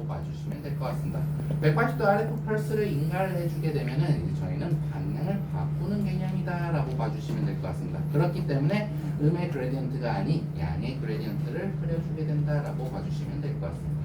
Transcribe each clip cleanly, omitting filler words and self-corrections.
라고 봐주시면 될 것 같습니다. 180도 RF 펄스를 인가를 해주게 되면은 이제 저희는 방향을 바꾸는 개념이다 라고 봐주시면 될 것 같습니다. 그렇기 때문에 음의 그레디언트가 아닌 양의 그레디언트를 그려주게 된다라고 봐주시면 될 것 같습니다.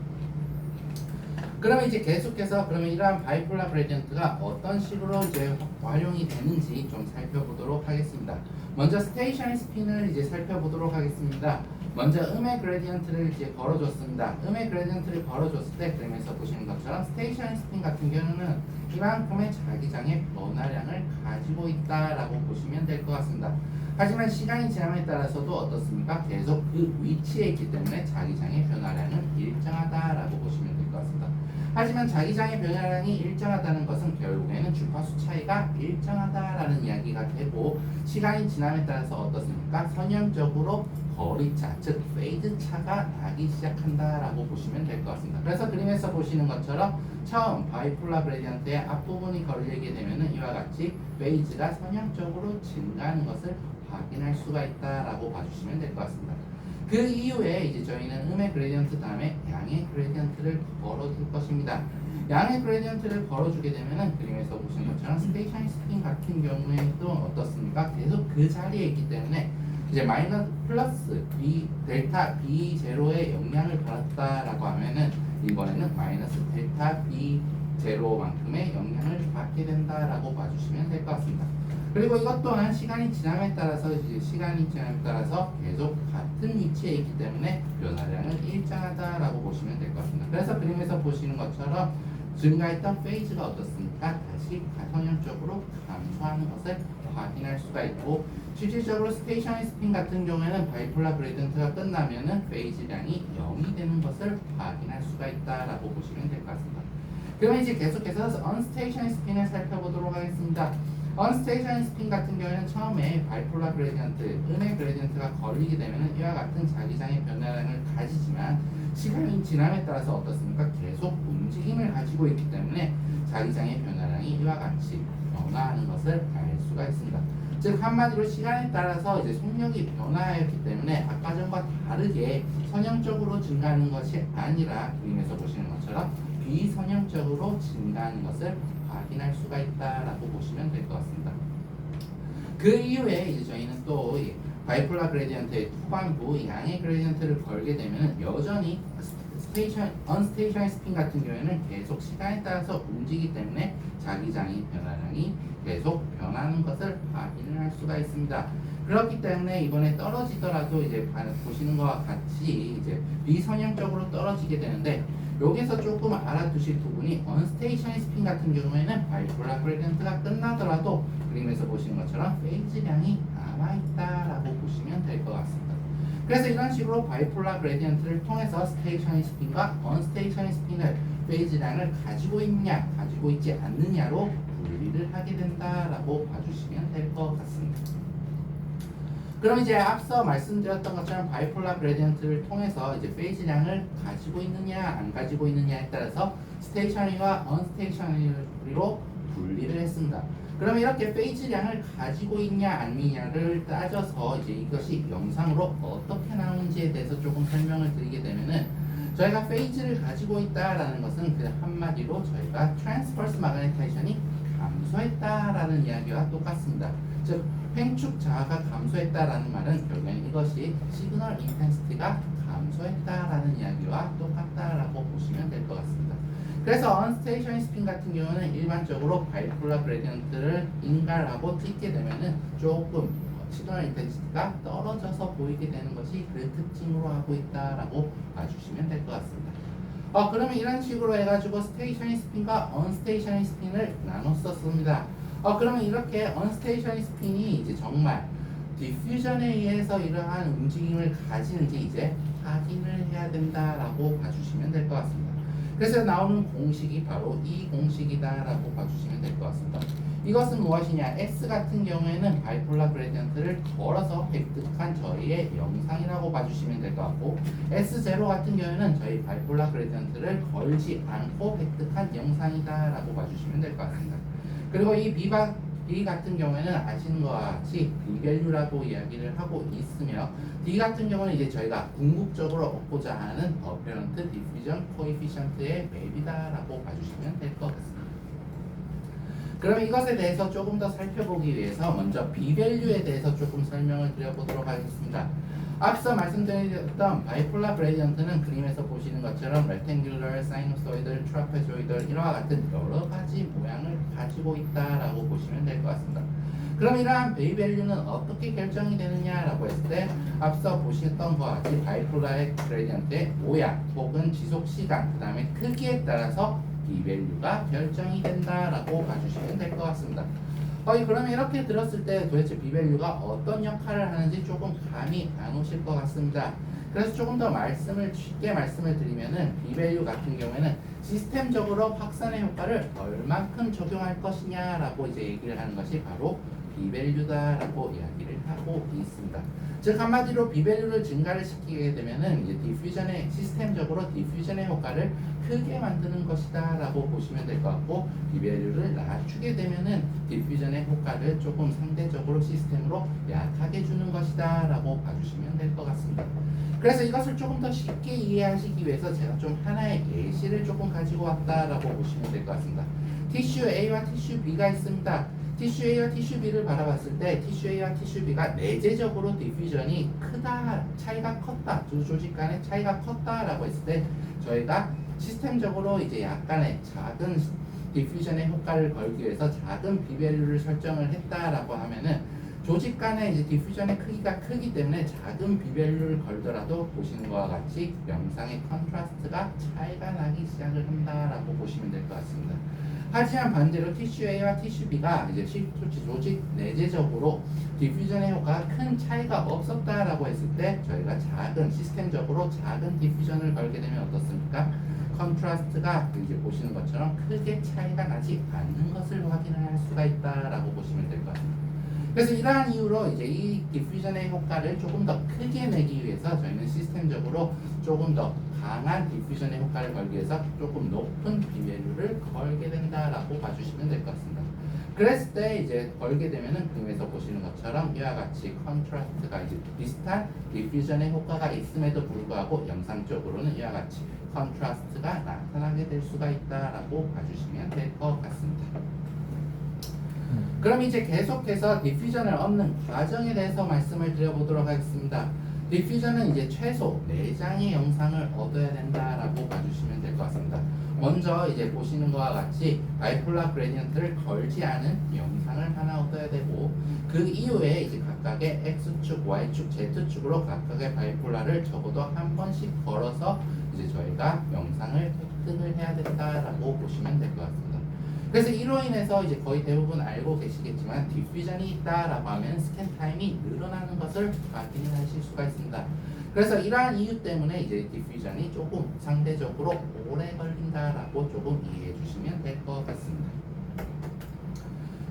그러면 이제 계속해서 그러면 이러한 바이폴라 그레디언트가 어떤 식으로 이제 활용이 되는지 좀 살펴보도록 하겠습니다. 먼저 스테이셔너리 스핀을 이제 살펴보도록 하겠습니다. 먼저 음의 그레디언트를 이제 걸어줬습니다. 음의 그레디언트를 걸어줬을 때 그림에서 보시는 것처럼 스테이셔너리 스핀 같은 경우는 이만큼의 자기장의 변화량을 가지고 있다라고 보시면 될 것 같습니다. 하지만 시간이 지남에 따라서도 어떻습니까? 계속 그 위치에 있기 때문에 자기장의 변화량은 일정하다라고 보시면 될 것 같습니다. 하지만 자기장의 변화량이 일정하다는 것은 결국에는 주파수 차이가 일정하다라는 이야기가 되고 시간이 지남에 따라서 어떻습니까? 선형적으로 거리차, 즉 페이드 차가 나기 시작한다라고 보시면 될 것 같습니다. 그래서 그림에서 보시는 것처럼 처음 바이폴라 그레디언트의 앞부분이 걸리게 되면은 이와 같이 페이즈가 선형적으로 증가하는 것을 확인할 수가 있다라고 봐주시면 될 것 같습니다. 그 이후에 이제 저희는 음의 그레디언트 다음에 양의 그레디언트를 걸어줄 것입니다. 양의 그레디언트를 걸어주게 되면은 그림에서 보시는 것처럼 스테이셔너리 스핀 같은 경우에도 어떻습니까? 계속 그 자리에 있기 때문에 이제 마이너스 플러스 B 델타 B 제로의 영향을 받았다라고 하면은 이번에는 마이너스 델타 B 제로만큼의 영향을 받게 된다라고 봐주시면 될 것 같습니다. 그리고 이것 또한 시간이 지남에 따라서 이제 계속 같은 위치에 있기 때문에 변화량은 일정하다라고 보시면 될 것 같습니다. 그래서 그림에서 보시는 것처럼 증가했던 페이즈가 어떻습니까? 다시 선형적으로 감소하는 것을 확인할 수가 있고 실질적으로 스테이셔너리 스핀 같은 경우에는 바이폴라 그레디언트가 끝나면은 페이즈량이 0이 되는 것을 확인할 수가 있다라고 보시면 될 것 같습니다. 그러면 이제 계속해서 언스테이셔너리 스핀을 살펴보도록 하겠습니다. 언스테이셔너리 스핀 같은 경우에는 처음에 바이폴라 그레디언트, 음의 그레디언트가 걸리게 되면 이와 같은 자기장의 변화량을 가지지만 시간이 지남에 따라서 어떻습니까? 계속 움직임을 가지고 있기 때문에 자기장의 변화량이 이와 같이 변화하는 것을 알 수가 있습니다. 즉 한마디로 시간에 따라서 이제 속력이 변화하였기 때문에 아까 전과 다르게 선형적으로 증가하는 것이 아니라 그림에서 보시는 것처럼 비선형적으로 증가하는 것을 확인할 수가 있다라고 보시면 될 것 같습니다. 그 이후에 이제 저희는 또 바이폴라 그레디언트의 후반부 양의 그레디언트를 걸게 되면 여전히 언스테이셔너리 스핀 같은 경우에는 계속 시간에 따라서 움직이기 때문에 자기장의 변화량이 계속 변하는 것을 확인을 할 수가 있습니다. 그렇기 때문에 이번에 떨어지더라도 이제 보시는 것과 같이 이제 비선형적으로 떨어지게 되는데 여기서 조금 알아두실 부분이 언스테이셔너리 스핀 같은 경우에는 바이폴라 그레디언트가 끝나더라도 그림에서 보시는 것처럼 페이즈량이 남아있다라고 보시면 될 것 같습니다. 그래서 이런 식으로 바이폴라 그레디언트를 통해서 스테이셔너리 스핀과 언스테이셔너리 스핀을 페이즈량을 가지고 있느냐 가지고 있지 않느냐로 분리를 하게 된다라고 봐주시면 될 것 같습니다. 그럼 이제 앞서 말씀드렸던 것처럼 바이폴라 그레디언트를 통해서 이제 페이즈량을 가지고 있느냐 안 가지고 있느냐에 따라서 스테이셔너리와 언스테이셔너리로 분리를 했습니다. 그러면 이렇게 페이즈량을 가지고 있냐 아니냐를 따져서 이제 이것이 영상으로 어떻게 나오는지에 대해서 조금 설명을 드리게 되면은 저희가 페이즈를 가지고 있다라는 것은 그 한마디로 저희가 트랜스버스 마그네타이션이 감소했다라는 이야기와 똑같습니다. 즉 횡축 자아가 감소했다라는 말은 결국엔 이것이 시그널 인텐시티가 감소했다라는 이야기와 똑같다라고 보시면 될 것 같습니다. 그래서 언스테이셔너리 스핀 같은 경우는 일반적으로 바이폴라 그레디언트를 인가하고 찍게 되면은 조금 시그널 인텐시티가 떨어져서 보이게 되는 것이 그 특징으로 하고 있다라고 봐주시면 될 것 같습니다. 그러면 이런 식으로 해가지고 스테이셔너리 스핀과 언스테이셔너리 스핀을 나눴었습니다. 그러면 이렇게 언스테이셔너리 스핀이 이제 정말 디퓨전에 의해서 이러한 움직임을 가지는지 이제 확인을 해야 된다라고 봐주시면 될 것 같습니다. 그래서 나오는 공식이 바로 이 공식이다라고 봐주시면 될 것 같습니다. 이것은 무엇이냐? S 같은 경우에는 바이폴라 그레디언트를 걸어서 획득한 저희의 영상이라고 봐주시면 될 것 같고 S0 같은 경우에는 저희 바이폴라 그레디언트를 걸지 않고 획득한 영상이다라고 봐주시면 될 것 같습니다. 그리고 이 B B 같은 경우에는 아시는 것과 같이 B밸류라고 이야기를 하고 있으며 D 같은 경우는 이제 저희가 궁극적으로 얻고자 하는 어페런트 디퓨전 코에피션트의 맵이다라고 봐주시면 될 것 같습니다. 그럼 이것에 대해서 조금 더 살펴보기 위해서 먼저 B밸류에 대해서 조금 설명을 드려보도록 하겠습니다. 앞서 말씀드렸던 바이폴라 그레디언트는 그림에서 보시는 것처럼 rectangular, sinusoidal, trapezoidal 이와 같은 여러 가지 모양을 가지고 있다라고 보시면 될 것 같습니다. 그럼 이러한 B밸류는 어떻게 결정이 되느냐라고 했을 때 앞서 보셨던 것과 같이 바이폴라의 그레디언트의 모양 혹은 지속 시간 그 다음에 크기에 따라서 B밸류가 결정이 된다라고 봐주시면 될 것 같습니다. 그러면 이렇게 들었을 때 도대체 B밸류가 어떤 역할을 하는지 조금 감이 안 오실 것 같습니다. 그래서 조금 더 쉽게 말씀을 드리면은 B밸류 같은 경우에는 시스템적으로 확산의 효과를 얼만큼 적용할 것이냐라고 이제 얘기를 하는 것이 바로 B밸류다라고 이야기를 하고 있습니다. 즉 한마디로 B밸류를 증가를 시키게 되면은 이제 시스템적으로 디퓨전의 효과를 크게 만드는 것이다라고 보시면 될 것 같고 B밸류를 낮추게 되면은 디퓨전의 효과를 조금 상대적으로 시스템으로 약하게 주는 것이다라고 봐주시면 될 것 같습니다. 그래서 이것을 조금 더 쉽게 이해하시기 위해서 제가 좀 하나의 예시를 조금 가지고 왔다라고 보시면 될 것 같습니다. 티슈 A와 티슈 B가 있습니다. 티슈 A와 티슈 B를 바라봤을 때 티슈 A와 티슈 B가 내재적으로 디퓨전이 크다, 차이가 컸다, 두 조직 간의 차이가 컸다라고 했을 때 저희가 시스템적으로 이제 약간의 작은 디퓨전의 효과를 걸기 위해서 작은 B밸류를 설정을 했다라고 하면은 조직 간의 이제 디퓨전의 크기가 크기 때문에 작은 B밸류를 걸더라도 보시는 것과 같이 영상의 컨트라스트가 차이가 나기 시작을 한다라고 보시면 될 것 같습니다. 하지만 반대로 티슈 A와 티슈 B가 이제 조직 내재적으로 디퓨전의 효과가 큰 차이가 없었다라고 했을 때 저희가 시스템적으로 작은 디퓨전을 걸게 되면 어떻습니까? 컨트라스트가 이제 보시는 것처럼 크게 차이가 나지 않는 것을 확인할 수가 있다라고 보시면 될 것 같습니다. 그래서 이러한 이유로 이제 이 디퓨전의 효과를 조금 더 크게 내기 위해서 저희는 시스템적으로 조금 더 강한 디퓨전의 효과를 걸기 위해서 조금 높은 B밸류를 걸게 된다라고 봐주시면 될 것 같습니다. 그랬을 때 이제 걸게 되면은 그림에서 보시는 것처럼 이와 같이 컨트라스트가 이제 비슷한 디퓨전의 효과가 있음에도 불구하고 영상적으로는 이와 같이 컨트라스트가 나타나게 될 수가 있다라고 봐주시면 될 것 같습니다. 그럼 이제 계속해서 디퓨전을 얻는 과정에 대해서 말씀을 드려보도록 하겠습니다. 디퓨전은 이제 최소 4장의 영상을 얻어야 된다라고 봐주시면 될 것 같습니다. 먼저 이제 보시는 것과 같이 바이폴라 그레디언트를 걸지 않은 영상을 하나 얻어야 되고 그 이후에 이제 각각의 X축, Y축, Z축으로 각각의 바이폴라를 적어도 한 번씩 걸어서 이제 저희가 영상을 획득을 해야 된다라고 보시면 될 것 같습니다. 그래서 이로 인해서 이제 거의 대부분 알고 계시겠지만 디퓨전이 있다라고 하면 스캔 타임이 늘어나는 것을 확인하실 수가 있습니다. 그래서 이러한 이유 때문에 이제 디퓨전이 조금 상대적으로 오래 걸린다라고 조금 이해해 주시면 될 것 같습니다.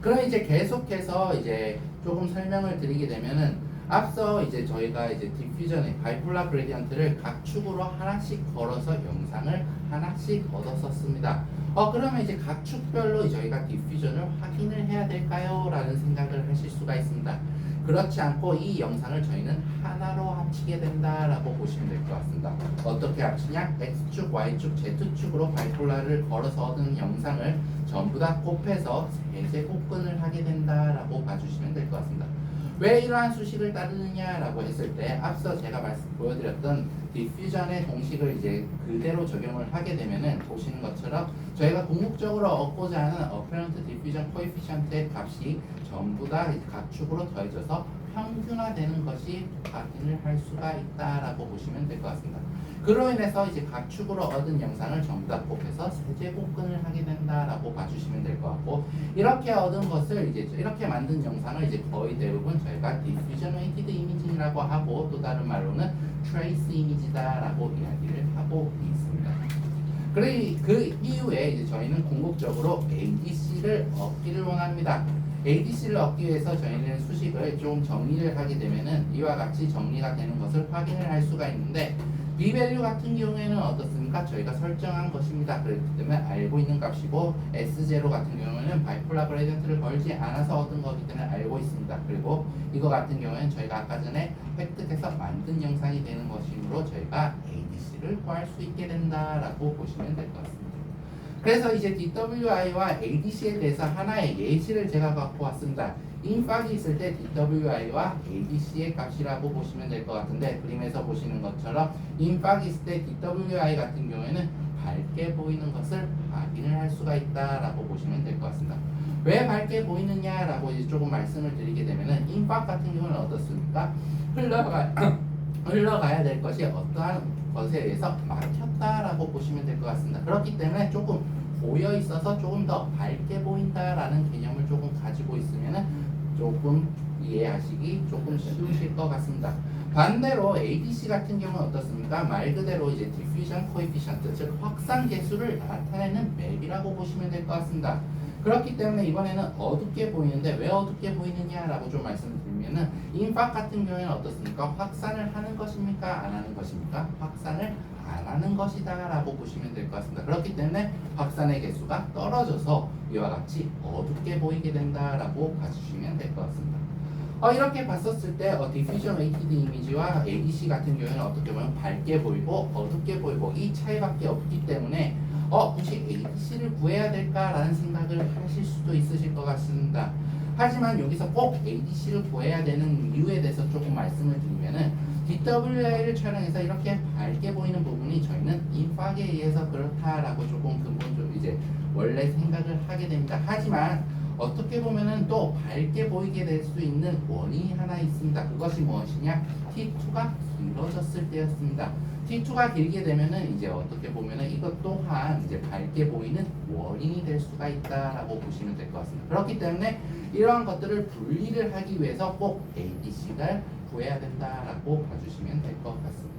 그럼 이제 계속해서 이제 조금 설명을 드리게 되면은 앞서 이제 저희가 이제 디퓨전의 바이폴라 그레디언트를 각 축으로 하나씩 걸어서 영상을 하나씩 얻었었습니다. 그러면 이제 각 축별로 저희가 디퓨전을 확인을 해야 될까요? 라는 생각을 하실 수가 있습니다. 그렇지 않고 이 영상을 저희는 하나로 합치게 된다라고 보시면 될 것 같습니다. 어떻게 합치냐? X축, Y축, Z축으로 바이폴라를 걸어서 얻은 영상을 전부 다 곱해서 세제곱근을 하게 된다라고 봐주시면 될 것 같습니다. 왜 이러한 수식을 따르느냐라고 했을 때 앞서 제가 보여드렸던 디퓨전의 공식을 이제 그대로 적용을 하게 되면은 보시는 것처럼 저희가 궁극적으로 얻고자 하는 어페런트 디퓨전 코에피션트의 값이 전부 다 각 축으로 더해져서 평균화되는 것이 확인을 할 수가 있다라고 보시면 될 것 같습니다. 그로 인해서 이제 각 축으로 얻은 영상을 전부 다 곱해서 세제곱근을 하게 된다라고 봐주시면 될 것 같고 이렇게 얻은 것을 이제 이렇게 만든 영상을 이제 거의 대부분 저희가 디퓨전 웨이티드 이미지라고 하고 또 다른 말로는 트레이스 이미지다라고 이야기를 하고 있습니다. 그 이후에 이제 저희는 궁극적으로 ADC를 얻기를 원합니다. ADC를 얻기 위해서 저희는 수식을 좀 정리를 하게 되면은 이와 같이 정리가 되는 것을 확인을 할 수가 있는데 b-value 같은 경우에는 어떻습니까? 저희가 설정한 것입니다. 그렇기 때문에 알고 있는 값이고 S0 같은 경우에는 바이폴라 그레디언트를 걸지 않아서 얻은 거기 때문에 알고 있습니다. 그리고 이거 같은 경우에는 저희가 아까 전에 획득해서 만든 영상이 되는 것이므로 저희가 ADC를 구할 수 있게 된다라고 보시면 될 것 같습니다. 그래서 이제 DWI와 ADC에 대해서 하나의 예시를 제가 갖고 왔습니다. 인팍이 있을 때 DWI와 ADC의 값이라고 보시면 될 것 같은데, 그림에서 보시는 것처럼 인팍이 있을 때 DWI 같은 경우에는 밝게 보이는 것을 확인을 할 수가 있다라고 보시면 될 것 같습니다. 왜 밝게 보이느냐라고 이제 조금 말씀을 드리게 되면은 인팍 같은 경우는 어떻습니까? 흘러가야 될 것이 어떠한 것에 의해서 막혔다라고 보시면 될 것 같습니다. 그렇기 때문에 조금 보여 있어서 조금 더 밝게 보인다라는 개념을 조금 가지고 있으면은 조금 이해하시기 조금 쉬우실 것 같습니다. 반대로 ADC 같은 경우는 어떻습니까? 말 그대로 이제 diffusion coefficient, 즉 확산 계수를 나타내는 맵이라고 보시면 될 것 같습니다. 그렇기 때문에 이번에는 어둡게 보이는데 왜 어둡게 보이느냐라고 좀 말씀드리면은 인팍 같은 경우에는 어떻습니까? 확산을 하는 것입니까? 안 하는 것입니까? 확산을 안 하는 것이다라고 보시면 될 것 같습니다. 그렇기 때문에 확산의 개수가 떨어져서 이와 같이 어둡게 보이게 된다라고 봐주시면 될 것 같습니다. 이렇게 봤었을 때 diffusion weighted image와 ADC 같은 경우에는 어떻게 보면 밝게 보이고 어둡게 보이고 이 차이밖에 없기 때문에 혹시 ADC를 구해야 될까라는 생각을 하실 수도 있으실 것 같습니다. 하지만 여기서 꼭 ADC를 구해야 되는 이유에 대해서 조금 말씀을 드리면은 DWI를 촬영해서 이렇게 밝게 보이는 부분이 저희는 인팍에 의해서 그렇다라고 조금 근본적으로 이제 원래 생각을 하게 됩니다. 하지만 어떻게 보면은 또 밝게 보이게 될 수 있는 원인이 하나 있습니다. 그것이 무엇이냐? T2가 길어졌을 때였습니다. T2가 길게 되면은 이제 어떻게 보면은 이것 또한 이제 밝게 보이는 원인이 될 수가 있다라고 보시면 될 것 같습니다. 그렇기 때문에 이러한 것들을 분리를 하기 위해서 꼭 ADC를 구해야 된다라고 봐주시면 될 것 같습니다.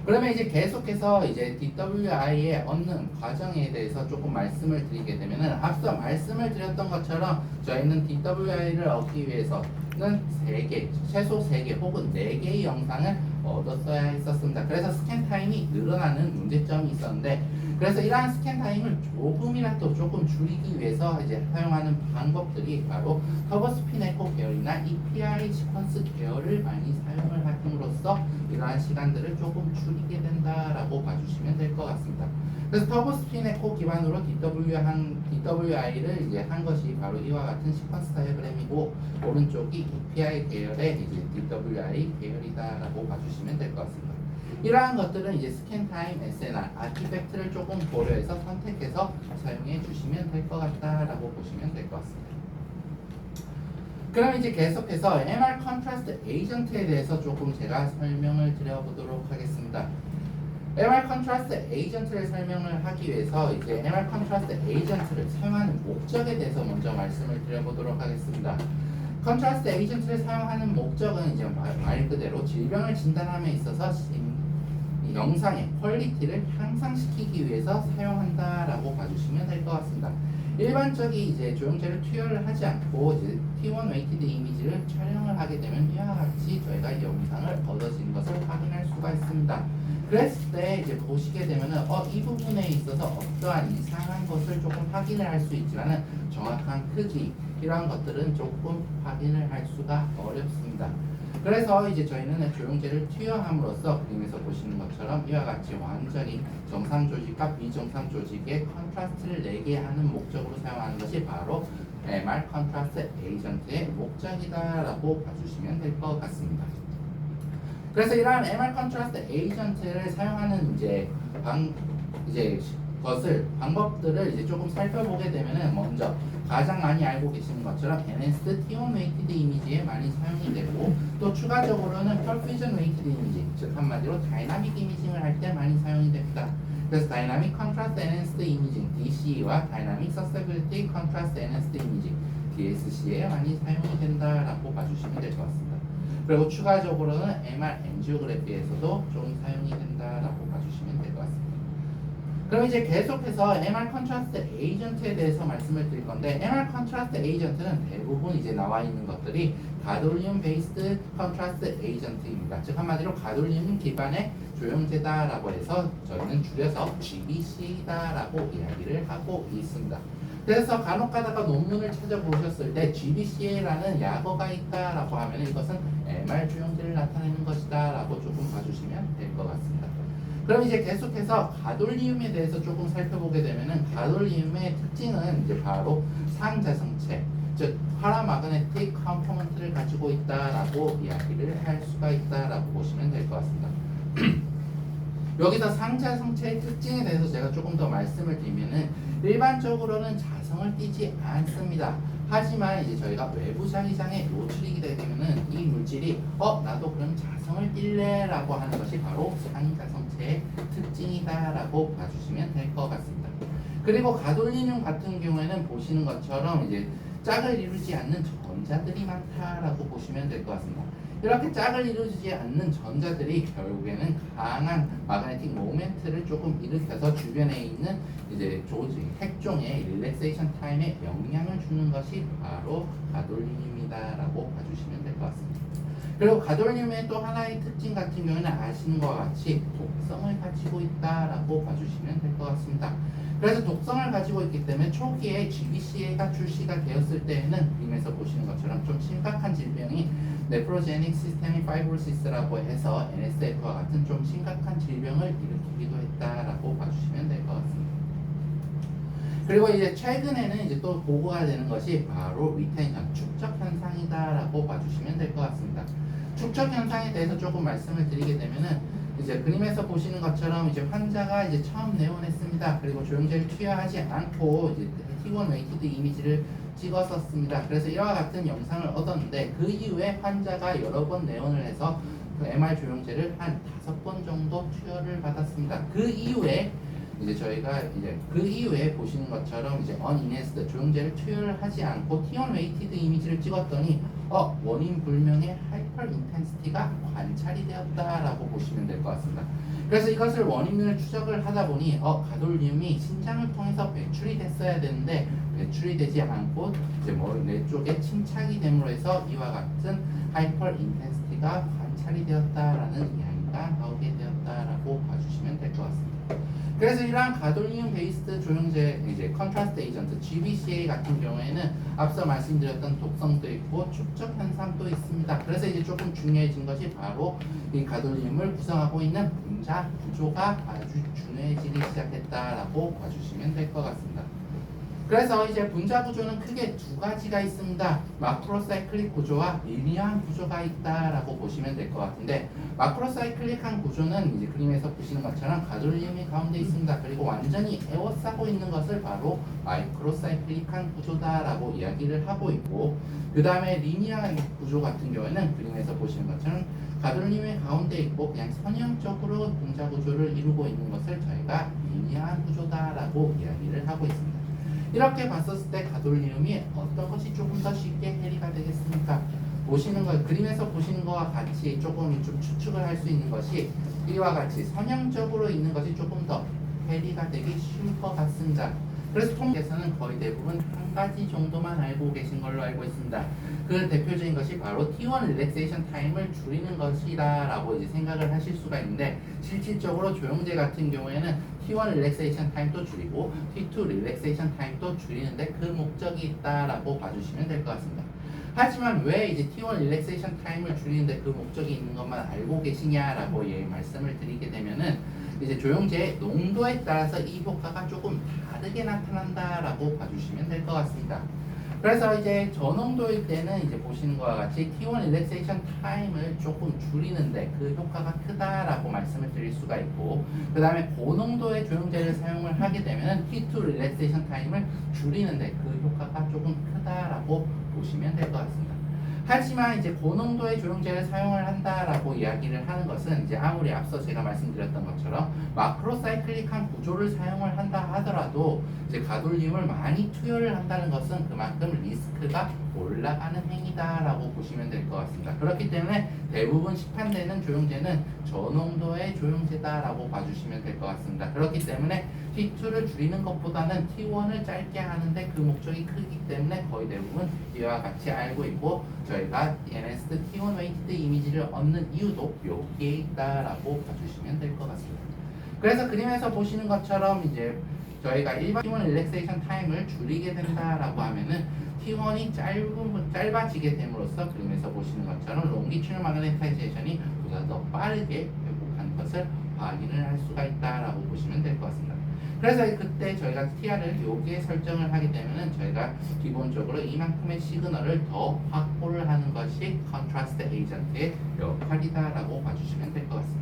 그러면 이제 계속해서 이제 DWI에 얻는 과정에 대해서 조금 말씀을 드리게 되면은 앞서 말씀을 드렸던 것처럼 저희는 DWI를 얻기 위해서는 3개, 최소 3개 혹은 4개의 영상을 얻었어야 했었습니다. 그래서 스캔 타임이 늘어나는 문제점이 있었는데, 그래서 이러한 스캔 타임을 조금이라도 조금 줄이기 위해서 이제 사용하는 방법들이 바로 터보스핀 에코 계열이나 EPRE 시퀀스 계열을 많이 사용을 함으로써 이러한 시간들을 조금 줄이게 된다라고 봐주시면 될 것 같습니다. 그래서 터보스핀 에코 기반으로 DWI를 이제 한 것이 바로 이와 같은 시퀀스 다이어그램이고, 오른쪽이 EPI 계열의 이제 DWI 계열이다라고 봐주시면 될 것 같습니다. 이러한 것들은 이제 스캔 타임, SNR, 아티팩트를 조금 고려해서 선택해서 사용해 주시면 될 것 같다라고 보시면 될 것 같습니다. 그럼 이제 계속해서 MR 컨트라스트 에이전트에 대해서 조금 제가 설명을 드려보도록 하겠습니다. MR 컨트라스트 에이전트를 설명을 하기 위해서 이제 MR 컨트라스트 에이전트를 사용하는 목적에 대해서 먼저 말씀을 드려보도록 하겠습니다. 컨트라스트 에이전트를 사용하는 목적은 이제 말 그대로 질병을 진단함에 있어서 영상의 퀄리티를 향상시키기 위해서 사용한다라고 봐주시면 될 것 같습니다. 일반적인 이제 조형제를 투여를 하지 않고 이제 T1 웨이티드 이미지를 촬영을 하게 되면 이와 같이 저희가 영상을 얻어지는 것을 확인할 수가 있습니다. 그랬을 때 이제 보시게 되면은 이 부분에 있어서 어떠한 이상한 것을 조금 확인을 할 수 있지만은 정확한 크기 이러한 것들은 조금 확인을 할 수가 어렵습니다. 그래서 이제 저희는 조형제를 투여함으로써 그림에서 보시는 것처럼 이와 같이 완전히 정상 조직과 비정상 조직의 컨트라스트를 내게 하는 목적으로 사용하는 것이 바로 MR 컨트라스트 에이전트의 목적이다라고 봐주시면 될 것 같습니다. 그래서 이러한 MR 컨트라스트 에이전트를 사용하는 방법들을 이제 조금 살펴보게 되면은 먼저 가장 많이 알고 계시는 것처럼 Enhanced T1 Weighted Image에 많이 사용이 되고, 또 추가적으로는 Perfusion Weighted Image, 즉 한마디로 다이나믹 이미징을 할 때 많이 사용이 됩니다. 그래서 Dynamic Contrast Enhanced Imaging (DCE와 Dynamic Susceptibility Contrast Enhanced Imaging (DSC에) 많이 사용이 된다라고 봐주시면 될 것 같습니다. 그리고 추가적으로는 MR 엔지오그래피에서도 좀 사용이 된다라고 봐주시면 될 것 같습니다. 그럼 이제 계속해서 MR 컨트라스트 에이전트에 대해서 말씀을 드릴 건데 MR 컨트라스트 에이전트는 대부분 이제 나와 있는 것들이 가돌리움 베이스드 컨트라스트 에이전트입니다. 즉 한마디로 가돌리움 기반의 조형제다라고 해서 저희는 줄여서 GBC다라고 이야기를 하고 있습니다. 그래서 간혹 가다가 논문을 찾아보셨을 때 GBCA라는 약어가 있다라고 하면 이것은 MR 조형제를 나타내는 것이다 라고 조금 봐주시면 될 것 같습니다. 그럼 이제 계속해서 가돌리움에 대해서 조금 살펴보게 되면은 가돌리움의 특징은 이제 바로 상자성체, 즉 파라마그네틱 컴포넌트를 가지고 있다라고 이야기를 할 수가 있다라고 보시면 될 것 같습니다. 여기서 상자성체의 특징에 대해서 제가 조금 더 말씀을 드리면은 일반적으로는 자성을 띠지 않습니다. 하지만 이제 저희가 외부 자기장에 노출이 되면은 이 물질이 나도 그럼 자성을 띨래 라고 하는 것이 바로 상자성체의 특징이다라고 봐주시면 될 것 같습니다. 그리고 가돌리늄 같은 경우에는 보시는 것처럼 이제 짝을 이루지 않는 전자들이 많다라고 보시면 될 것 같습니다. 이렇게 짝을 이루지 않는 전자들이 결국에는 강한 마그네틱 모멘트를 조금 일으켜서 주변에 있는 이제 조직, 핵종의 릴렉세이션 타임에 영향을 주는 것이 바로 가돌리늄이다라고 봐주시면 될 것 같습니다. 그리고 가돌리늄의 또 하나의 특징 같은 경우는 아시는 것과 같이 독성을 가지고 있다라고 봐주시면 될 것 같습니다. 그래서 독성을 가지고 있기 때문에 초기에 GBCA가 출시가 되었을 때에는 그림에서 보시는 것처럼 좀 심각한 질병이 네프로제닉 시스테믹 파이브로시스라고 해서 NSF와 같은 좀 심각한 질병을 일으키기도 했다라고 봐주시면 될 것 같습니다. 그리고 이제 최근에는 이제 또 보고가 되는 것이 바로 리텐션, 축적 현상이다라고 봐주시면 될 것 같습니다. 축적 현상에 대해서 조금 말씀을 드리게 되면은 이제 그림에서 보시는 것처럼 이제 환자가 이제 처음 내원했습니다. 그리고 조영제를 투여하지 않고 이제 T1 웨이티드 이미지를 찍었었습니다. 그래서 이와 같은 영상을 얻었는데 그 이후에 환자가 여러 번 내원을 해서 그 MR 조영제를 한 5번 정도 투여를 받았습니다. 그 이후에 이제 저희가 이제 그 이후에 보시는 것처럼 이제 언인헤스드 조영제를 투여를 하지 않고 T1 웨이티드 이미지를 찍었더니 원인 불명의 하이퍼 인텐시티가 관찰이 되었다라고 보시면 될 것 같습니다. 그래서 이것을 원인을 추적을 하다 보니 가돌륨이 신장을 통해서 배출이 됐어야 되는데 배출이 되지 않고 이제 뇌 쪽에 침착이 됨으로 해서 이와 같은 하이퍼 인텐시티가 관찰이 되었다라는 이야기가 나오게 되었다라고 봐주시면 될 것 같습니다. 그래서 이러한 가돌리움 베이스드 조형제 이제 컨트라스트 에이전트 GBCA 같은 경우에는 앞서 말씀드렸던 독성도 있고 축적 현상도 있습니다. 그래서 이제 조금 중요해진 것이 바로 이 가돌리움을 구성하고 있는 분자 구조가 아주 중요해지기 시작했다라고 봐주시면 될 것 같습니다. 그래서 이제 분자 구조는 크게 두 가지가 있습니다. 마크로사이클릭 구조와 리니어한 구조가 있다라고 보시면 될 것 같은데 마크로사이클릭한 구조는 이제 그림에서 보시는 것처럼 가돌리움이 가운데 있습니다. 그리고 완전히 에워싸고 있는 것을 바로 마이크로사이클릭한 구조다라고 이야기를 하고 있고 그 다음에 리니어한 구조 같은 경우에는 그림에서 보시는 것처럼 가돌리움이 가운데 있고 그냥 선형적으로 분자 구조를 이루고 있는 것을 저희가 리니어한 구조다라고 이야기를 하고 있습니다. 이렇게 봤었을 때 가돌리움이 어떤 것이 조금 더 쉽게 해리가 되겠습니까? 보시는 것, 그림에서 보시는 것과 같이 조금 좀 추측을 할 수 있는 것이 이와 같이 선형적으로 있는 것이 조금 더 해리가 되기 쉬울 것 같습니다. 그래서 통계에서는 거의 대부분 한 가지 정도만 알고 계신 걸로 알고 있습니다. 그 대표적인 것이 바로 T1 릴렉세이션 타임을 줄이는 것이다 라고 이제 생각을 하실 수가 있는데 실질적으로 조영제 같은 경우에는 T1 릴렉세이션 타임도 줄이고 T2 릴렉세이션 타임도 줄이는데 그 목적이 있다라고 봐주시면 될 것 같습니다. 하지만 왜 이제 T1 릴렉세이션 타임을 줄이는데 그 목적이 있는 것만 알고 계시냐라고 말씀을 드리게 되면은 이제 조영제의 농도에 따라서 이 효과가 조금 다르게 나타난다라고 봐주시면 될 것 같습니다. 그래서 이제 저농도일 때는 이제 보시는 것과 같이 T1 릴렉세이션 타임을 조금 줄이는데 그 효과가 크다라고 말씀을 드릴 수가 있고 그 다음에 고농도의 조영제를 사용을 하게 되면 T2 릴렉세이션 타임을 줄이는데 그 효과가 조금 크다라고 보시면 될 것 같습니다. 하지만 이제 고농도의 조영제를 사용을 한다라고 이야기를 하는 것은 이제 아무리 앞서 제가 말씀드렸던 것처럼 마크로사이클릭한 구조를 사용을 한다 하더라도 이제 가돌림을 많이 투여를 한다는 것은 그만큼 리스크가 올라가는 행위다라고 보시면 될 것 같습니다. 그렇기 때문에 대부분 시판되는 조영제는 저농도의 조영제다라고 봐주시면 될 것 같습니다. 그렇기 때문에 T2를 줄이는 것보다는 T1을 짧게 하는데 그 목적이 크기 때문에 거의 대부분 이와 같이 알고 있고 저희가 enhanced T1 weighted 이미지를 얻는 이유도 여기에 있다라고 봐주시면 될 것 같습니다. 그래서 그림에서 보시는 것처럼 이제 저희가 일반 T1 릴렉세이션 타임을 줄이게 된다라고 하면은 T1이 짧아지게 됨으로써 그림에서 보시는 것처럼 롱기튜널 마그네타이제이션이 보다 더 빠르게 회복하는 것을 확인을 할 수가 있다라고 보시면 될 것 같습니다. 그래서 그때 저희가 TR을 여기에 설정을 하게 되면은 저희가 기본적으로 이만큼의 시그널을 더 확보를 하는 것이 컨트라스트 에이전트의 역할이다라고 봐주시면 될 것 같습니다.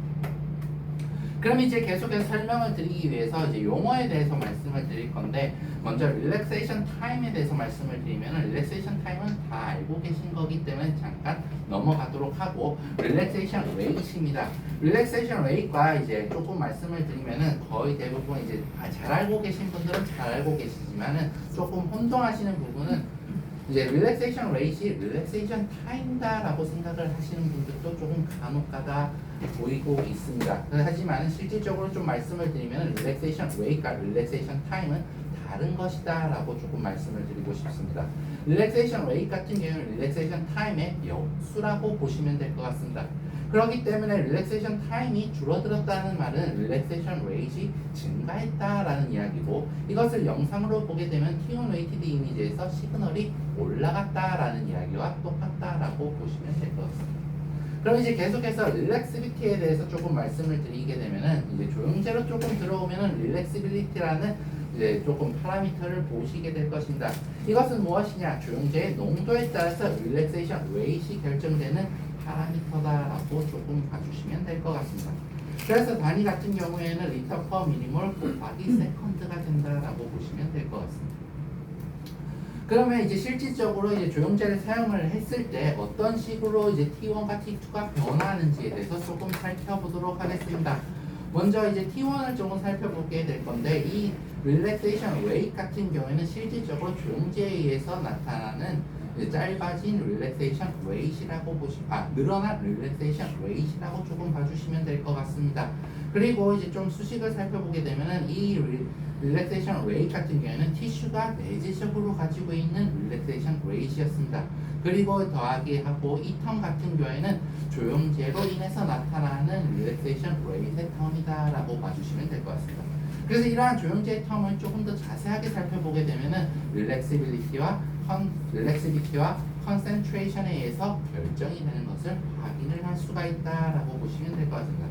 그럼 이제 계속해서 설명을 드리기 위해서 이제 용어에 대해서 말씀을 드릴 건데 먼저 릴렉세이션 타임에 대해서 말씀을 드리면 릴렉세이션 타임은 다 알고 계신 거기 때문에 잠깐 넘어가도록 하고 릴렉세이션 레이트입니다. 릴렉세이션 레이트가 이제 조금 말씀을 드리면은 거의 대부분 이제 잘 알고 계신 분들은 잘 알고 계시지만은 조금 혼동하시는 부분은 이제 릴렉세이션 레이트이 릴렉세이션 타임다라고 생각을 하시는 분들도 조금 간혹가다 보이고 있습니다. 하지만 실질적으로 좀 말씀을 드리면 릴렉세이션 레이트과 릴렉세이션 타임은 다른 것이다 라고 조금 말씀을 드리고 싶습니다. 릴렉세이션 레이트 같은 경우는 릴렉세이션 타임의 역수라고 보시면 될 것 같습니다. 그렇기 때문에 릴렉세이션 타임이 줄어들었다는 말은 릴렉세이션 레이트이 증가했다라는 이야기고 이것을 영상으로 보게 되면 T1 웨이티드 이미지에서 시그널이 올라갔다라는 이야기와 똑같다라고 보시면 될 것 같습니다. 그럼 이제 계속해서 릴렉시비티에 대해서 조금 말씀을 드리게 되면은 이제 조형제로 조금 들어오면은 릴렉시빌리티라는 이제 조금 파라미터를 보시게 될 것입니다. 이것은 무엇이냐? 조형제의 농도에 따라서 릴렉세이션 레이트이 결정되는 파라미터다라고 조금 봐주시면 될 것 같습니다. 그래서 단위 같은 경우에는 리터 퍼 미리몰 곱하기 세컨드가 된다라고 보시면 될 것 같습니다. 그러면 이제 실질적으로 이제 조형제를 사용을 했을 때 어떤 식으로 이제 T1과 T2가 변화하는지에 대해서 조금 살펴보도록 하겠습니다. 먼저 이제 T1을 조금 살펴보게 될 건데 이 릴렉세이션 레이트 같은 경우에는 실질적으로 조형제에 의해서 나타나는 짧아진 릴렉세이션 레이트라고 늘어난 릴렉세이션 레이트라고 조금 봐주시면 될 것 같습니다. 그리고 이제 좀 수식을 살펴보게 되면은 이 릴렉세이션 레이트 같은 경우에는 티슈가 내재적으로 가지고 있는 릴렉세이션 레이트였습니다. 그리고 더하기 하고 이 텀 같은 경우에는 조형제로 인해서 나타나는 릴렉세이션 레이트의 텀이다라고 봐주시면 될 것 같습니다. 그래서 이러한 조형제의 텀을 조금 더 자세하게 살펴보게 되면은 릴렉시비티와 컨센트레이션에 의해서 결정이 되는 것을 확인을 할 수가 있다라고 보시면 될 것 같습니다.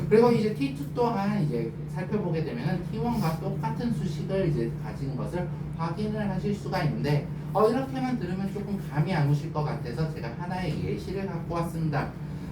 그리고 이제 T2 또한 이제 살펴보게 되면은 T1과 똑같은 수식을 이제 가진 것을 확인을 하실 수가 있는데 이렇게만 들으면 조금 감이 안 오실 것 같아서 제가 하나의 예시를 갖고 왔습니다.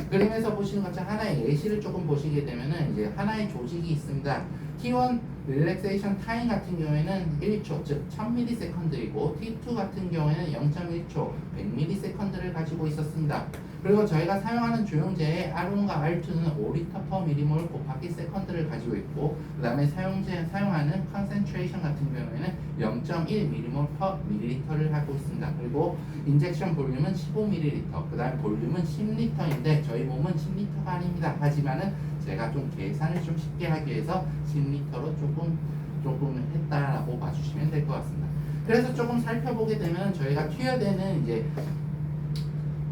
그림에서 보시는 것처럼 하나의 예시를 조금 보시게 되면은 이제 하나의 조직이 있습니다. T1 릴렉세이션 타임 같은 경우에는 1초, 즉 1000ms이고 T2 같은 경우에는 0.1초, 100ms를 가지고 있었습니다. 그리고 저희가 사용하는 조형제의 R1과 R2는 5리터 per 밀리몰 곱하기 세컨드를 가지고 있고 그 다음에 사용하는 컨센트레이션 같은 경우에는 0.1 밀리몰 per 밀리리터를 하고 있습니다. 그리고 인젝션 볼륨은 15ml, 그 다음에 볼륨은 10리터인데 저희 몸은 10리터가 아닙니다. 하지만은 제가 좀 계산을 좀 쉽게 하기 위해서 10리터로 조금 했다라고 봐주시면 될 것 같습니다. 그래서 조금 살펴보게 되면 저희가 투여되는 이제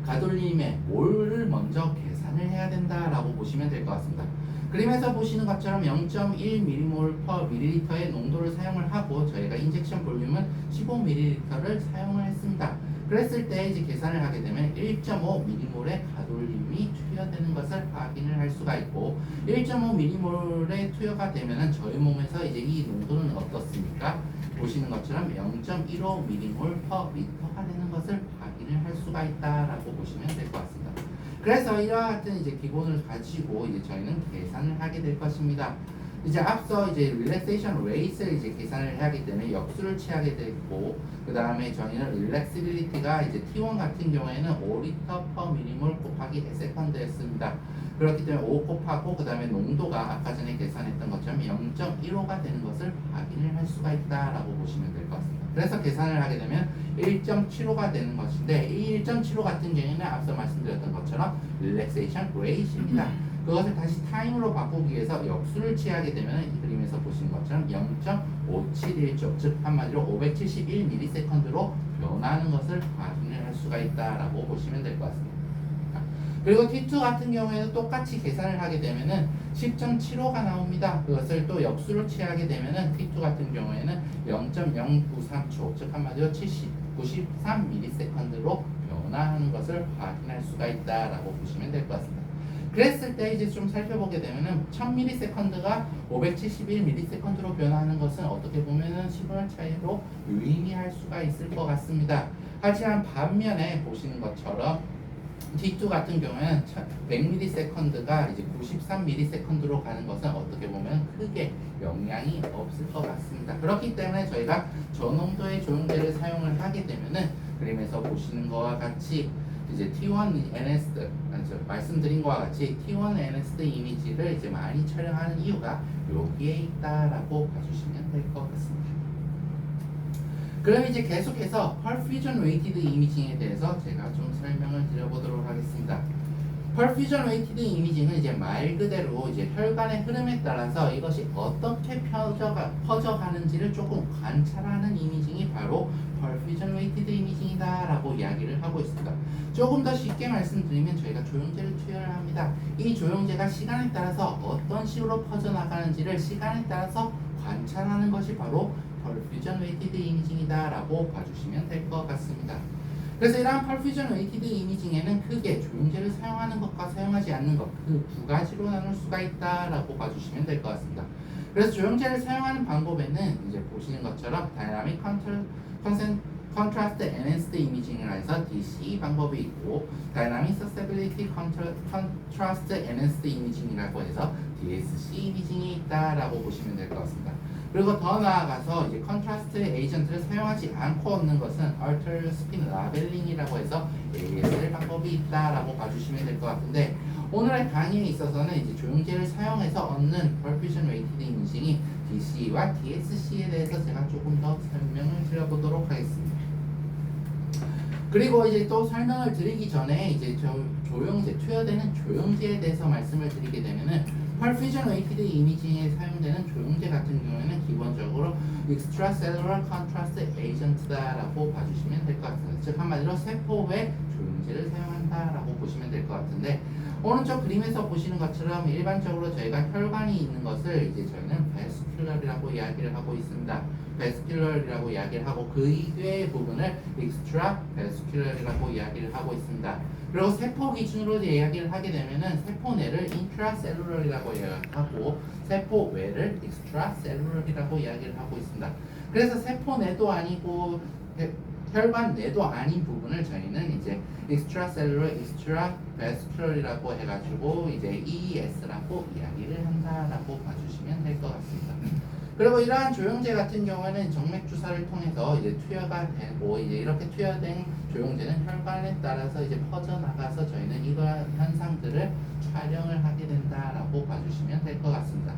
가돌림의 몰을 먼저 계산을 해야 된다라고 보시면 될 것 같습니다. 그림에서 보시는 것처럼 0.1mmmol per 밀리리터의 농도를 사용을 하고 저희가 인젝션 볼륨은 15ml를 사용을 했습니다. 그랬을 때 이제 계산을 하게 되면 1.5mmmol의 가돌림이 투여되는 것을 확인을 할 수가 있고 1.5mmmol의 투여가 되면은 저희 몸에서 이제 이 농도는 어떻습니까? 보시는 것처럼 0.15mmmol per 리터가 되는 것을 확인을 할 수가 있다라고 보시면 될 것 같습니다. 그래서 이와 같은 이제 기본을 가지고 이제 저희는 계산을 하게 될 것입니다. 이제 앞서 이제 릴렉세이션 레이트를 이제 계산을 하기 때문에 역수를 취하게 되고 그 다음에 저희는 릴렉시빌리티가 이제 T1 같은 경우에는 5리터 per 밀리몰 곱하기 세컨드였습니다. 그렇기 때문에 5 곱하고 그 다음에 농도가 아까 전에 계산했던 것처럼 0.15가 되는 것을 확인을 할 할 수가 있다라고 보시면 될 것 같습니다. 그래서 계산을 하게 되면 1.75가 되는 것인데 이 1.75 같은 경우에는 앞서 말씀드렸던 것처럼 relaxation rate입니다. 그것을 다시 타임으로 바꾸기 위해서 역수를 취하게 되면 이 그림에서 보시는 것처럼 0.571초, 즉 한마디로 571ms로 변하는 것을 확인을 할 수가 있다라고 보시면 될 것 같습니다. 그리고 T2 같은 경우에는 똑같이 계산을 하게 되면은 10.75가 나옵니다. 그것을 또 역수로 취하게 되면은 T2 같은 경우에는 0.093초, 즉 한마디로 93ms로 변화하는 것을 확인할 수가 있다라고 보시면 될 것 같습니다. 그랬을 때 이제 좀 살펴보게 되면은 1000ms가 571ms로 변화하는 것은 어떻게 보면은 시그널 차이로 유의미할 수가 있을 것 같습니다. 하지만 반면에 보시는 것처럼 T2 같은 경우에는 100ms가 이제 93ms로 가는 것은 어떻게 보면 크게 영향이 없을 것 같습니다. 그렇기 때문에 저희가 저농도의 조영제를 사용을 하게 되면은 그림에서 보시는 것과 같이 이제 T1 NS 말씀드린 것과 같이 T1 NS 이미지를 이제 많이 촬영하는 이유가 여기에 있다라고 봐주시면 될 것 같습니다. 그럼 이제 계속해서 perfusion weighted imaging에 대해서 제가 좀 설명을 드려보도록 하겠습니다. perfusion weighted imaging은 이제 말 그대로 이제 혈관의 흐름에 따라서 이것이 어떻게 퍼져가는지를 조금 관찰하는 이미징이 바로 perfusion weighted imaging이다라고 이야기를 하고 있습니다. 조금 더 쉽게 말씀드리면 저희가 조영제를 투여를 합니다. 이 조영제가 시간에 따라서 어떤 식으로 퍼져나가는지를 시간에 따라서 관찰하는 것이 바로 perfusion weighted imaging이다라고 봐주시면 될 것 같습니다. 그래서 이러한 perfusion weighted imaging에는 크게 조영제를 사용하는 것과 사용하지 않는 것 그 두 가지로 나눌 수가 있다라고 봐주시면 될 것 같습니다. 그래서 조영제를 사용하는 방법에는 이제 보시는 것처럼 Dynamic Contrast Enhanced Imaging이라 해서 DC 방법이 있고 Dynamic Susceptibility Contrast Enhanced Imaging이라고 해서 DSC 이미징이 있다라고 보시면 될 것 같습니다. 그리고 더 나아가서 이제 컨트라스트 에이전트를 사용하지 않고 얻는 것은 Altered Spin Labelling이라고 해서 ASL 방법이 있다라고 봐주시면 될 것 같은데 오늘의 강의에 있어서는 이제 조영제를 사용해서 얻는 perfusion weighted imaging이 DC와 DSC에 대해서 제가 조금 더 설명을 드려보도록 하겠습니다. 그리고 이제 또 설명을 드리기 전에 이제 조영제, 투여되는 조영제에 대해서 말씀을 드리게 되면은 perfusion weighted imaging에 사용되는 조영제 같은 경우에는 기본적으로 extracellular contrast agent다라고 봐주시면 될 것 같습니다. 즉 한마디로 세포에 조영제를 사용한다라고 보시면 될 것 같은데 오른쪽 그림에서 보시는 것처럼 일반적으로 저희가 혈관이 있는 것을 이제 저희는 vascular이라고 이야기를 하고 있습니다. vascular이라고 이야기를 하고 그 이외의 부분을 extravascular이라고 이야기를 하고 있습니다. 그리고 세포 기준으로 이야기를 하게 되면은 세포 내를 intracellular이라고 이야기하고 세포 외를 extracellular이라고 이야기를 하고 있습니다. 그래서 세포 내도 아니고 혈관 내도 아닌 부분을 저희는 이제 extracellular, extravascular이라고 해가지고 이제 EES라고 이야기를 한다라고 봐주시면 될 것 같습니다. 그리고 이러한 조영제 같은 경우에는 정맥 주사를 통해서 이제 투여가 되고 이제 이렇게 투여된 조영제는 혈관에 따라서 이제 퍼져 나가서 저희는 이러한 현상들을 촬영을 하게 된다라고 봐주시면 될 것 같습니다.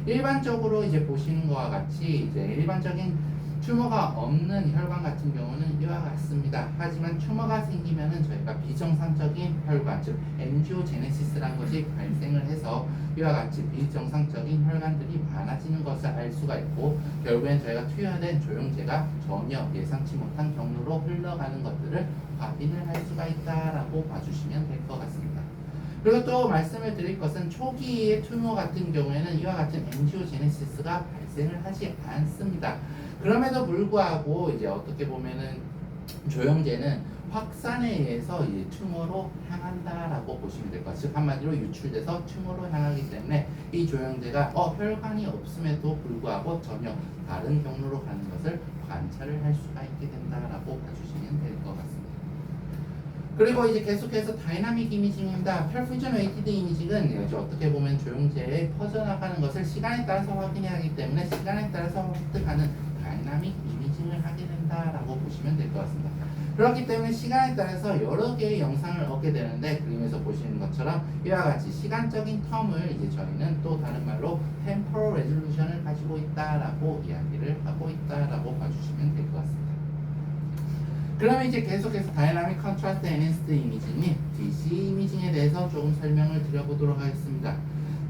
일반적으로 이제 보시는 것과 같이 이제 일반적인 튜머가 없는 혈관 같은 경우는 이와 같습니다. 하지만 튜머가 생기면은 저희가 비정상적인 혈관, 즉 엔지오제네시스라는 것이 발생을 해서 이와 같이 비정상적인 혈관들이 많아지는 것을 알 수가 있고 결국엔 저희가 투여된 조영제가 전혀 예상치 못한 경로로 흘러가는 것들을 확인을 할 수가 있다라고 봐주시면 될 것 같습니다. 그리고 또 말씀을 드릴 것은 초기의 튜머 같은 경우에는 이와 같은 엔지오제네시스가 발생을 하지 않습니다. 그럼에도 불구하고 이제 어떻게 보면은 조영제는 확산에 의해서 이제 튜머로 향한다라고 보시면 될 것 같아요. 즉 한마디로 유출돼서 튜머로 향하기 때문에 이 조영제가 혈관이 없음에도 불구하고 전혀 다른 경로로 가는 것을 관찰을 할 수가 있게 된다라고 봐주시면 될 것 같습니다. 그리고 이제 계속해서 다이나믹 이미징입니다. perfusion weighted imaging은 이제 어떻게 보면 조영제에 퍼져나가는 것을 시간에 따라서 확인해야 하기 때문에 시간에 따라서 획득하는 다이나믹 이미징을 하게 된다라고 보시면 될 것 같습니다. 그렇기 때문에 시간에 따라서 여러 개의 영상을 얻게 되는데 그림에서 보시는 것처럼 이와 같이 시간적인 텀을 이제 저희는 또 다른 말로 temporal resolution을 가지고 있다라고 이야기를 하고 그러면 이제 계속해서 다이나믹 컨트라스트 엔핸스드 이미징인 DC 이미징에 대해서 조금 설명을 드려보도록 하겠습니다.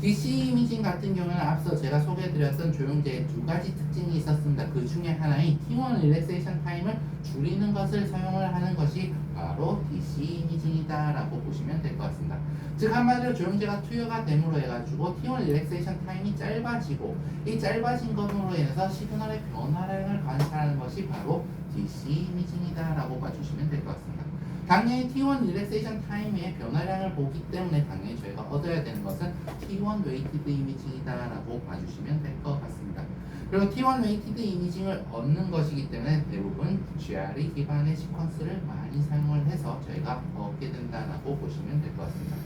DC 이미징 같은 경우는 앞서 제가 소개해드렸던 조영제의 두 가지 특징이 있었습니다. 그 중에 하나인 T1 릴렉세이션 타임을 줄이는 것을 사용을 하는 것이 바로 DC 이미징이다 라고 보시면 될 것 같습니다. 즉 한마디로 조영제가 투여가 됨으로 해가지고 T1 릴렉세이션 타임이 짧아지고 이 짧아진 것으로 인해서 시그널의 변화량을 관찰하는 것이 바로 DC 이미징이다 라고 봐주시면 될 것 같습니다. 당연히 T1 릴렉세이션 타임의 변화량을 보기 때문에 당연히 저희가 얻어야 되는 것은 T1 웨이티드 이미징이다 라고 봐주시면 될 것 같습니다. 그리고 T1 웨이티드 이미징을 얻는 것이기 때문에 대부분 GRE 기반의 시퀀스를 많이 사용을 해서 저희가 얻게 된다라고 보시면 될 것 같습니다.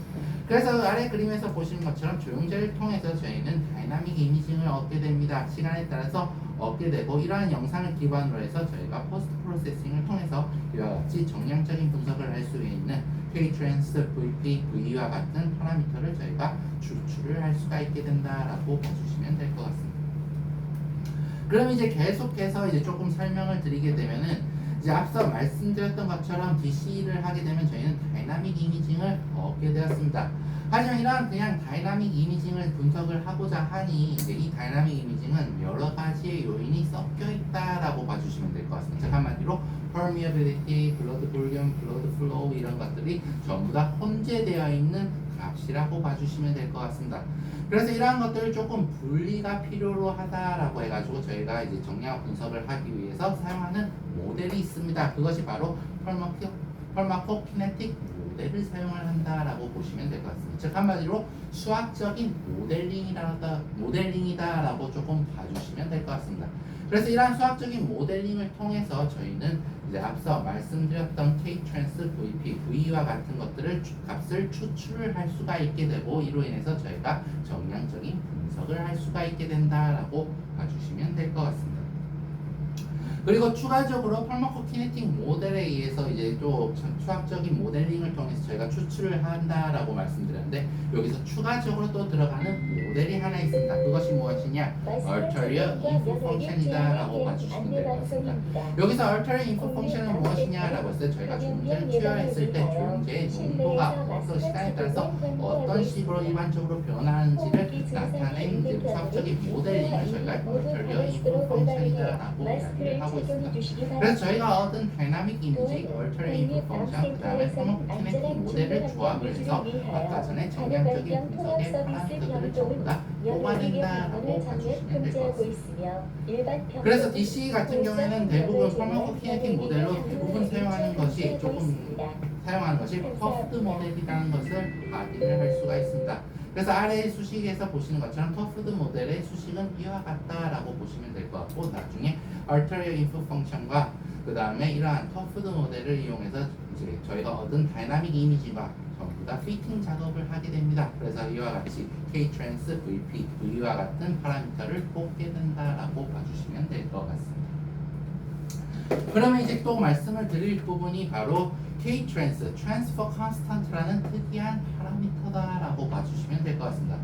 그래서 아래 그림에서 보시는 것처럼 조영제를 통해서 저희는 다이나믹 이미징을 얻게 됩니다. 시간에 따라서 얻게 되고 이러한 영상을 기반으로 해서 저희가 포스트 프로세싱을 통해서 이와 같이 정량적인 분석을 할 수 있는 K-트랜스, VP, V와 같은 파라미터를 저희가 추출을 할 수가 있게 된다라고 봐주시면 될 것 같습니다. 그럼 이제 계속해서 이제 조금 설명을 드리게 되면은 이제 앞서 말씀드렸던 것처럼 DC를 하게 되면 저희는 다이나믹 이미징을 얻게 되었습니다. 하지만 이러한 그냥 다이나믹 이미징을 분석을 하고자 하니 이제 이 다이나믹 이미징은 여러 가지의 요인이 섞여 있다라고 봐주시면 될 것 같습니다. 즉 한마디로 permeability, blood volume, blood flow 이런 것들이 전부 다 혼재되어 있는 값이라고 봐주시면 될 것 같습니다. 그래서 이러한 것들을 조금 분리가 필요로 하다라고 해가지고 저희가 이제 정량 분석을 하기 위해서 사용하는 모델이 있습니다. 그것이 바로 펄마코키네틱 모델을 사용을 한다라고 보시면 될 것 같습니다. 즉 한마디로 수학적인 모델링이다라고 조금 봐주시면 될 것 같습니다. 그래서 이러한 수학적인 모델링을 통해서 저희는 이제 앞서 말씀드렸던 K-트랜스, VP, V와 같은 것들을 값을 추출을 할 수가 있게 되고 이로 인해서 저희가 정량적인 분석을 할 수가 있게 된다라고 봐주시면 될 것 같습니다. 그리고 추가적으로 펄마코키네틱 모델에 의해서 이제 또 수학적인 모델링을 통해서 저희가 추출을 한다라고 말씀드렸는데 여기서 추가적으로 또 들어가는 모델이 하나 있습니다. 그것이 무엇이냐? Ulterior Input Function이다라고 봐주시면 될 것 같습니다. 여기서 Ulterior Input Function은 무엇이냐라고 했을 때 저희가 조영제를 투여했을 때 조영제의 농도가 어떤 시간에 따라서 어떤 식으로 일반적으로 변하는지를 나타낸 이제 수학적인 모델링을 저희가 Ulterior Input Function이다라고 이야기를 하고 있습니다. 그래서 저희가 얻은 다이나믹 이미지, 얼터리 인풋 펑션, 그 다음에 펄마코키네틱 모델을 조합을 해서 아까 전에 정량적인 분석의 파라미터들을 전부 다 뽑아낸다라고 봐주시면 될 것 같습니다. 그래서 DC 같은 경우에는 대부분 펄마코키네틱 모델로 대부분 사용하는 것이 터프드 모델이라는 것을 확인을 할 수가 있습니다. 그래서 아래의 수식에서 보시는 것처럼 터프드 모델의 수식은 이와 같다라고 보시면 될 것 같고 나중에 Ulterior Input Function과 그 다음에 이러한 터프드 모델을 이용해서 이제 저희가 얻은 다이나믹 이미지와 전부 다 피팅 작업을 하게 됩니다. 그래서 이와 같이 K-트랜스, VP, V와 같은 파라미터를 뽑게 된다라고 봐주시면 될 것 같습니다. 그러면 이제 또 말씀을 드릴 부분이 바로 K-트랜스, Transfer Constant라는 특이한 파라미터다라고 봐주시면 될 것 같습니다.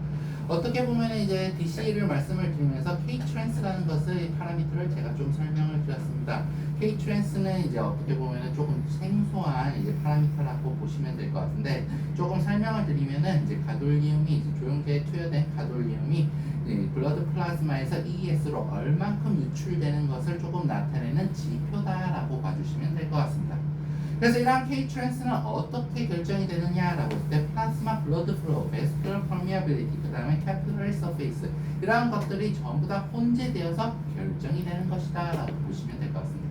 어떻게 보면 이제 DC를 말씀을 드리면서 K-트랜스라는 것의 파라미터를 제가 좀 설명을 드렸습니다. K-트랜스는 이제 어떻게 보면 조금 생소한 이제 파라미터라고 보시면 될 것 같은데 조금 설명을 드리면은 이제 가돌리움이 이제 조영제에 투여된 가돌리움이 블러드 플라즈마에서 ES로 얼만큼 유출되는 것을 조금 나타내는 지표다라고 봐주시면 될 것 같습니다. 그래서 이러한 K-트랜스는 어떻게 결정이 되느냐라고 했을 때 플라스마 블러드 플로우, 베스큘러 퍼미어빌리티, 그 다음에 캐피러리 서페이스 이러한 것들이 전부 다 혼재되어서 결정이 되는 것이다 라고 보시면 될 것 같습니다.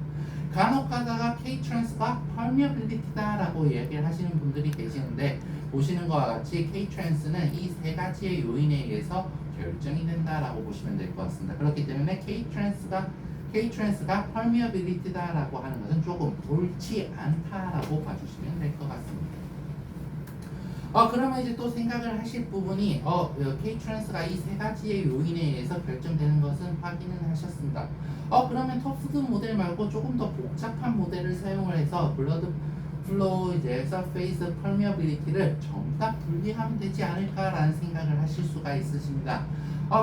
간혹 가다가 K-트랜스가 퍼미어빌리티다 라고 얘기를 하시는 분들이 계시는데 보시는 것과 같이 K-트랜스는 이 세 가지의 요인에 의해서 결정이 된다라고 보시면 될 것 같습니다. 그렇기 때문에 K-트랜스가 permeability다라고 하는 것은 조금 옳지 않다라고 봐주시면 될 것 같습니다. 그러면 이제 또 생각을 하실 부분이 K-트랜스가 이 세 가지의 요인에 의해서 결정되는 것은 확인을 하셨습니다. 그러면 터프드 모델 말고 조금 더 복잡한 모델을 사용을 해서 블러드 플로우, 이제 서페이스, 퍼미어빌리티를 전부 다 분리하면 되지 않을까라는 생각을 하실 수가 있으십니다.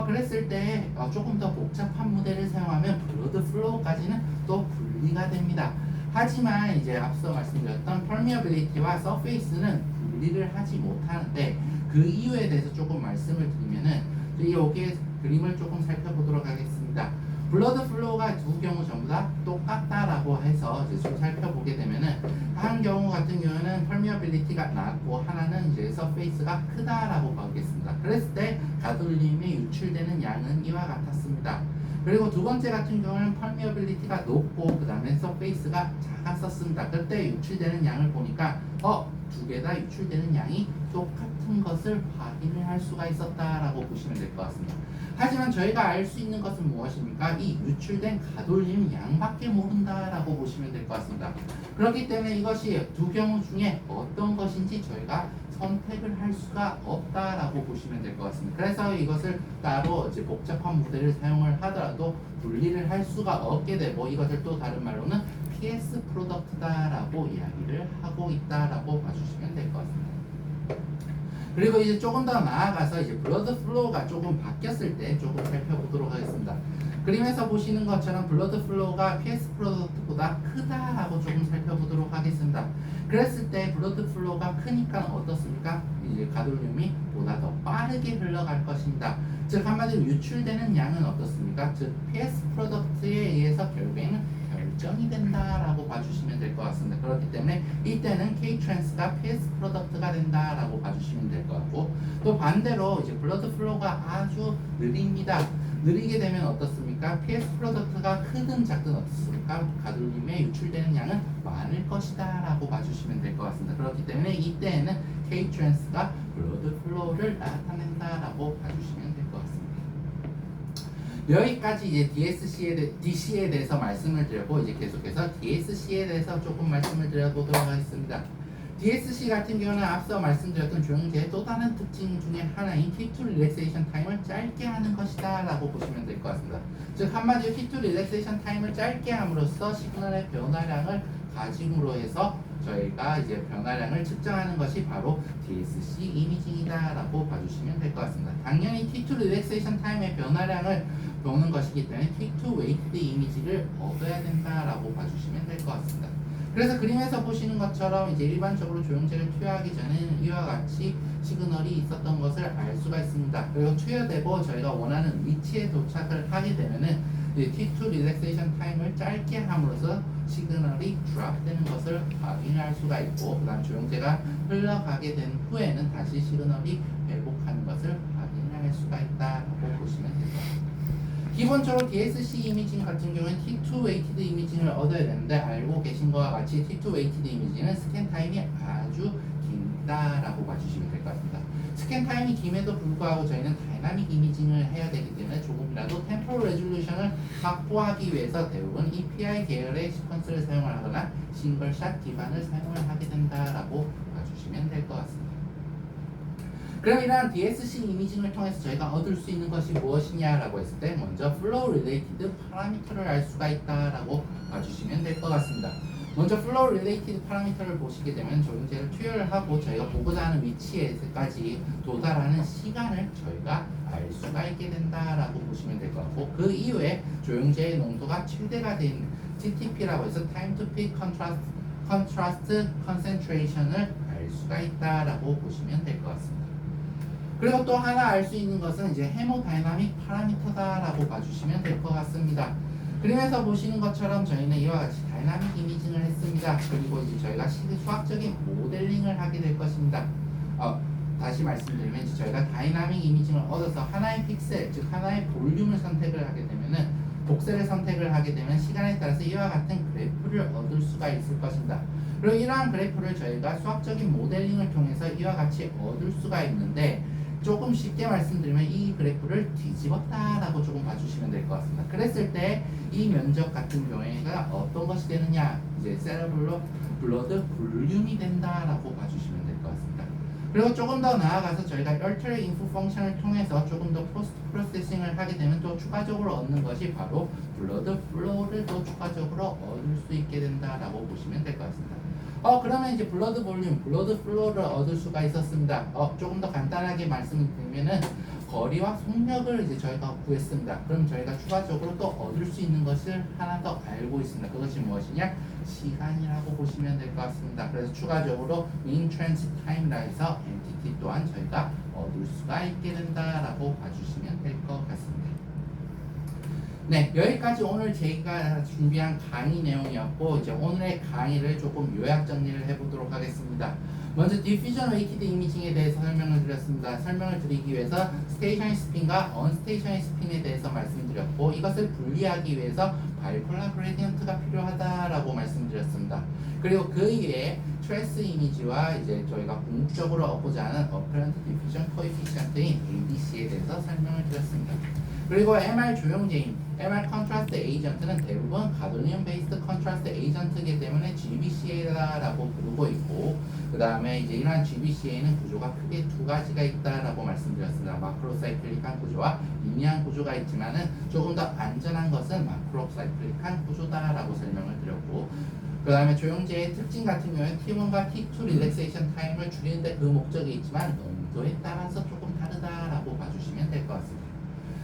그랬을 때 조금 더 복잡한 모델을 사용하면 블러드 플로우까지는 또 분리가 됩니다. 하지만 이제 앞서 말씀드렸던 permeability와 surface는 분리를 하지 못하는데 그 이유에 대해서 조금 말씀을 드리면은 여기에 그림을 조금 살펴보도록 하겠습니다. 블러드 플로우가 두 경우 전부 다 똑같다라고 해서 이제 좀 살펴보게 되면은 한 경우 같은 경우는 permeability가 낮고 하나는 이제 surface가 크다라고 보겠습니다. 그랬을 때 가돌림에 유출되는 양은 이와 같았습니다. 그리고 두 번째 같은 경우는 permeability가 높고 그 다음에 surface가 작았었습니다. 그때 유출되는 양을 보니까 두 개 다 유출되는 양이 똑같은 것을 확인을 할 수가 있었다라고 보시면 될 것 같습니다. 하지만 저희가 알 수 있는 것은 무엇입니까? 이 유출된 가돌림 양밖에 모른다라고 보시면 될 것 같습니다. 그렇기 때문에 이것이 두 경우 중에 어떤 것인지 저희가 선택을 할 수가 없다라고 보시면 될 것 같습니다. 그래서 이것을 따로 이제 복잡한 모델을 사용을 하더라도 분리를 할 수가 없게 되고 이것을 또 다른 말로는 PS 프로덕트다라고 이야기를 하고 있다라고 봐주시면 될 것 같습니다. 그리고 이제 조금 더 나아가서 이제 블러드 플로우가 조금 바뀌었을 때 조금 살펴보도록 하겠습니다. 그림에서 보시는 것처럼 블러드 플로우가 PS 프로덕트보다 크다라고 조금 살펴보도록 하겠습니다. 그랬을 때 블러드 플로우가 크니까 어떻습니까? 이제 가돌륨이 보다 더 빠르게 흘러갈 것입니다. 즉 한마디로 유출되는 양은 어떻습니까? 즉 PS 프로덕트에 의해서 결국에는 결정이 된다라고 봐주시면 될 것 같습니다. 그렇기 때문에 이때는 K-트랜스가 PS 프로덕트가 된다라고 봐주시면 될 것 같고 또 반대로 이제 블러드 플로우가 아주 느립니다. 느리게 되면 어떻습니까? PS 프로덕트가 크든 작든 어떻습니까? 가돌림에 유출되는 양은 많을 것이다 라고 봐주시면 될 것 같습니다. 그렇기 때문에 이때에는 K-트랜스가 블러드 플로우를 나타낸다라고 봐주시면 될 것 같습니다. 여기까지 이제 DC에 대해서 말씀을 드렸고 이제 계속해서 DSC에 대해서 조금 말씀을 드려보도록 하겠습니다. DSC 같은 경우는 앞서 말씀드렸던 조형제의 또 다른 특징 중에 하나인 T2 릴렉세이션 타임을 짧게 하는 것이다 라고 보시면 될 것 같습니다. 즉 한마디로 T2 릴렉세이션 타임을 짧게 함으로써 시그널의 변화량을 가짐으로 해서 저희가 이제 변화량을 측정하는 것이 바로 DSC 이미징이다 라고 봐주시면 될 것 같습니다. 당연히 T2 릴렉세이션 타임의 변화량을 보는 것이기 때문에 T2 웨이티드 이미지를 얻어야 된다 라고 봐주시면 될 것 같습니다. 그래서 그림에서 보시는 것처럼 이제 일반적으로 조형제를 투여하기 전에는 이와 같이 시그널이 있었던 것을 알 수가 있습니다. 그리고 투여되고 저희가 원하는 위치에 도착을 하게 되면은 T2 릴렉세이션 타임을 짧게 함으로써 시그널이 드랍되는 것을 확인할 수가 있고 그 다음 조형제가 흘러가게 된 후에는 다시 시그널이 회복하는 것을 확인할 수가 있다고 보시면 될 것 같습니다. 기본적으로 DSC 이미징 같은 경우는 T2 웨이티드 이미징을 얻어야 되는데 알고 계신 것과 같이 T2 웨이티드 이미징은 스캔 타임이 아주 길다라고 봐주시면 될 것 같습니다. 스캔 타임이 김에도 불구하고 저희는 다이나믹 이미징을 해야 되기 때문에 조금이라도 템포럴 레졸루션을 확보하기 위해서 대부분 EPI 계열의 시퀀스를 사용을 하거나 싱글샷 기반을 사용을 하게 된다라고 봐주시면 될 것 같습니다. 그럼 이러한 DSC 이미징을 통해서 저희가 얻을 수 있는 것이 무엇이냐라고 했을 때 먼저 플로우 릴레이티드 파라미터를 알 수가 있다라고 봐주시면 될 것 같습니다. 먼저 플로우 릴레이티드 파라미터를 보시게 되면 조형제를 투여를 하고 저희가 보고자 하는 위치에까지 도달하는 시간을 저희가 알 수가 있게 된다라고 보시면 될 것 같고 그 이후에 조형제의 농도가 최대가 된 TTP라고 해서 Time to Peak Contrast Concentration을 알 수가 있다라고 보시면 될 것 같습니다. 그리고 또 하나 알 수 있는 것은 이제 헤모다이나믹 파라미터다라고 봐주시면 될 것 같습니다. 그림에서 보시는 것처럼 저희는 이와 같이 다이나믹 이미징을 했습니다. 그리고 이제 저희가 수학적인 모델링을 하게 될 것입니다. 다시 말씀드리면 이제 저희가 다이나믹 이미징을 얻어서 하나의 픽셀, 즉 하나의 볼륨을 선택을 하게 되면은 복셀을 선택을 하게 되면 시간에 따라서 이와 같은 그래프를 얻을 수가 있을 것입니다. 그리고 이러한 그래프를 저희가 수학적인 모델링을 통해서 이와 같이 얻을 수가 있는데 조금 쉽게 말씀드리면 이 그래프를 뒤집었다라고 조금 봐주시면 될 것 같습니다. 그랬을 때 이 면적 같은 경우에가 어떤 것이 되느냐 이제 세레블로 블러드 볼륨이 된다라고 봐주시면 될 것 같습니다. 그리고 조금 더 나아가서 저희가 Alter Info 펑션을 통해서 조금 더 포스트 프로세싱을 하게 되면 또 추가적으로 얻는 것이 바로 블러드 플로우를 또 추가적으로 얻을 수 있게 된다라고 보시면 될 것 같습니다. 그러면 이제 블러드 볼륨, 블러드 플로우를 얻을 수가 있었습니다. 조금 더 간단하게 말씀을 드리면은 거리와 속력을 이제 저희가 구했습니다. 그럼 저희가 추가적으로 또 얻을 수 있는 것을 하나 더 알고 있습니다. 그것이 무엇이냐? 시간이라고 보시면 될 것 같습니다. 그래서 추가적으로 mean transit time이라 해서 entity 또한 저희가 얻을 수가 있게 된다라고 봐주시면 될 것 같습니다. 네, 여기까지 오늘 제가 준비한 강의 내용이었고, 이제 오늘의 강의를 조금 요약 정리를 해보도록 하겠습니다. 먼저 디퓨전 웨이티드 이미징에 대해서 설명을 드렸습니다. 설명을 드리기 위해서 스테이셔너리 스핀과 언스테이셔너리 스핀에 대해서 말씀드렸고, 이것을 분리하기 위해서 바이폴라 그레디언트가 필요하다라고 말씀드렸습니다. 그리고 그 이외에 트레스 이미지와 이제 저희가 궁극적으로 얻고자 하는 어퍼런트 디퓨전 코에피션트인 ADC에 대해서 설명을 드렸습니다. 그리고 MR 조용제인, MR 컨트라스트 에이전트는 대부분 가돌리움 베이스드 컨트라스트 에이전트이기 때문에 GBCA라고 부르고 있고, 그 다음에 이제 이러한 GBCA는 구조가 크게 두 가지가 있다라고 말씀드렸습니다. 마크로사이클릭한 구조와 리니어한 구조가 있지만은 조금 더 안전한 것은 마크로사이클릭한 구조다라고 설명을 드렸고, 그 다음에 조용제의 특징 같은 경우는 T1과 T2 릴렉세이션 타임을 줄이는데 그 목적이 있지만 농도에 따라서 조금 다르다라고 봐주시면 될 것 같습니다.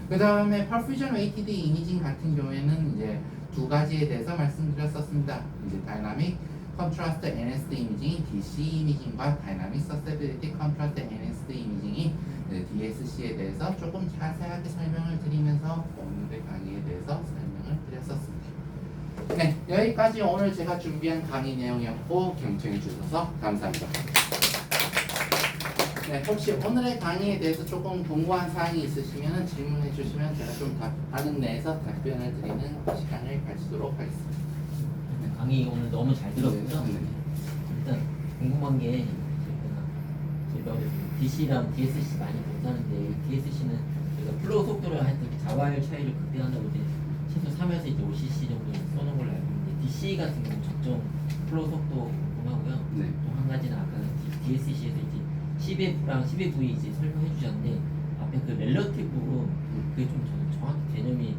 그 다음에 퍼퓨전 웨이티드 이미징 같은 경우에는 이제 두 가지에 대해서 말씀드렸었습니다. 이제 다이나믹 컨트라스트 NSD 이미징인 DC 이미징과 다이나믹 서세빌리티 컨트라스트 NSD 이미징인 DSC에 대해서 조금 자세하게 설명을 드리면서 오늘의 강의에 대해서 설명을 드렸었습니다. 네, 여기까지 오늘 제가 준비한 강의 내용이었고 경청해 주셔서 감사합니다. 네, 혹시 오늘의 강의에 대해서 조금 궁금한 사항이 있으시면 질문해 주시면 제가 좀 반응 내에서 답변을 드리는 시간을 가지도록 하겠습니다. 네, 강의 오늘 너무 잘 들었고요. 네. 일단 궁금한 게 제가 DC랑 DSC 많이 못하는데 DSC는 저희가 플로우 속도를 하여튼 자와율 차이를 극대화한다고 이제 최소 3에서 이제 5cc 정도 써놓은 걸로 알고 있는데 DC 같은 경우 적정 플로우 속도 궁금하고요. 네. 또 한 가지는 아까 DSC에서 이제 10F랑 10V 이제 설명해 주셨는데 앞에 그 렐러티브 그게 좀 저는 정확히 개념이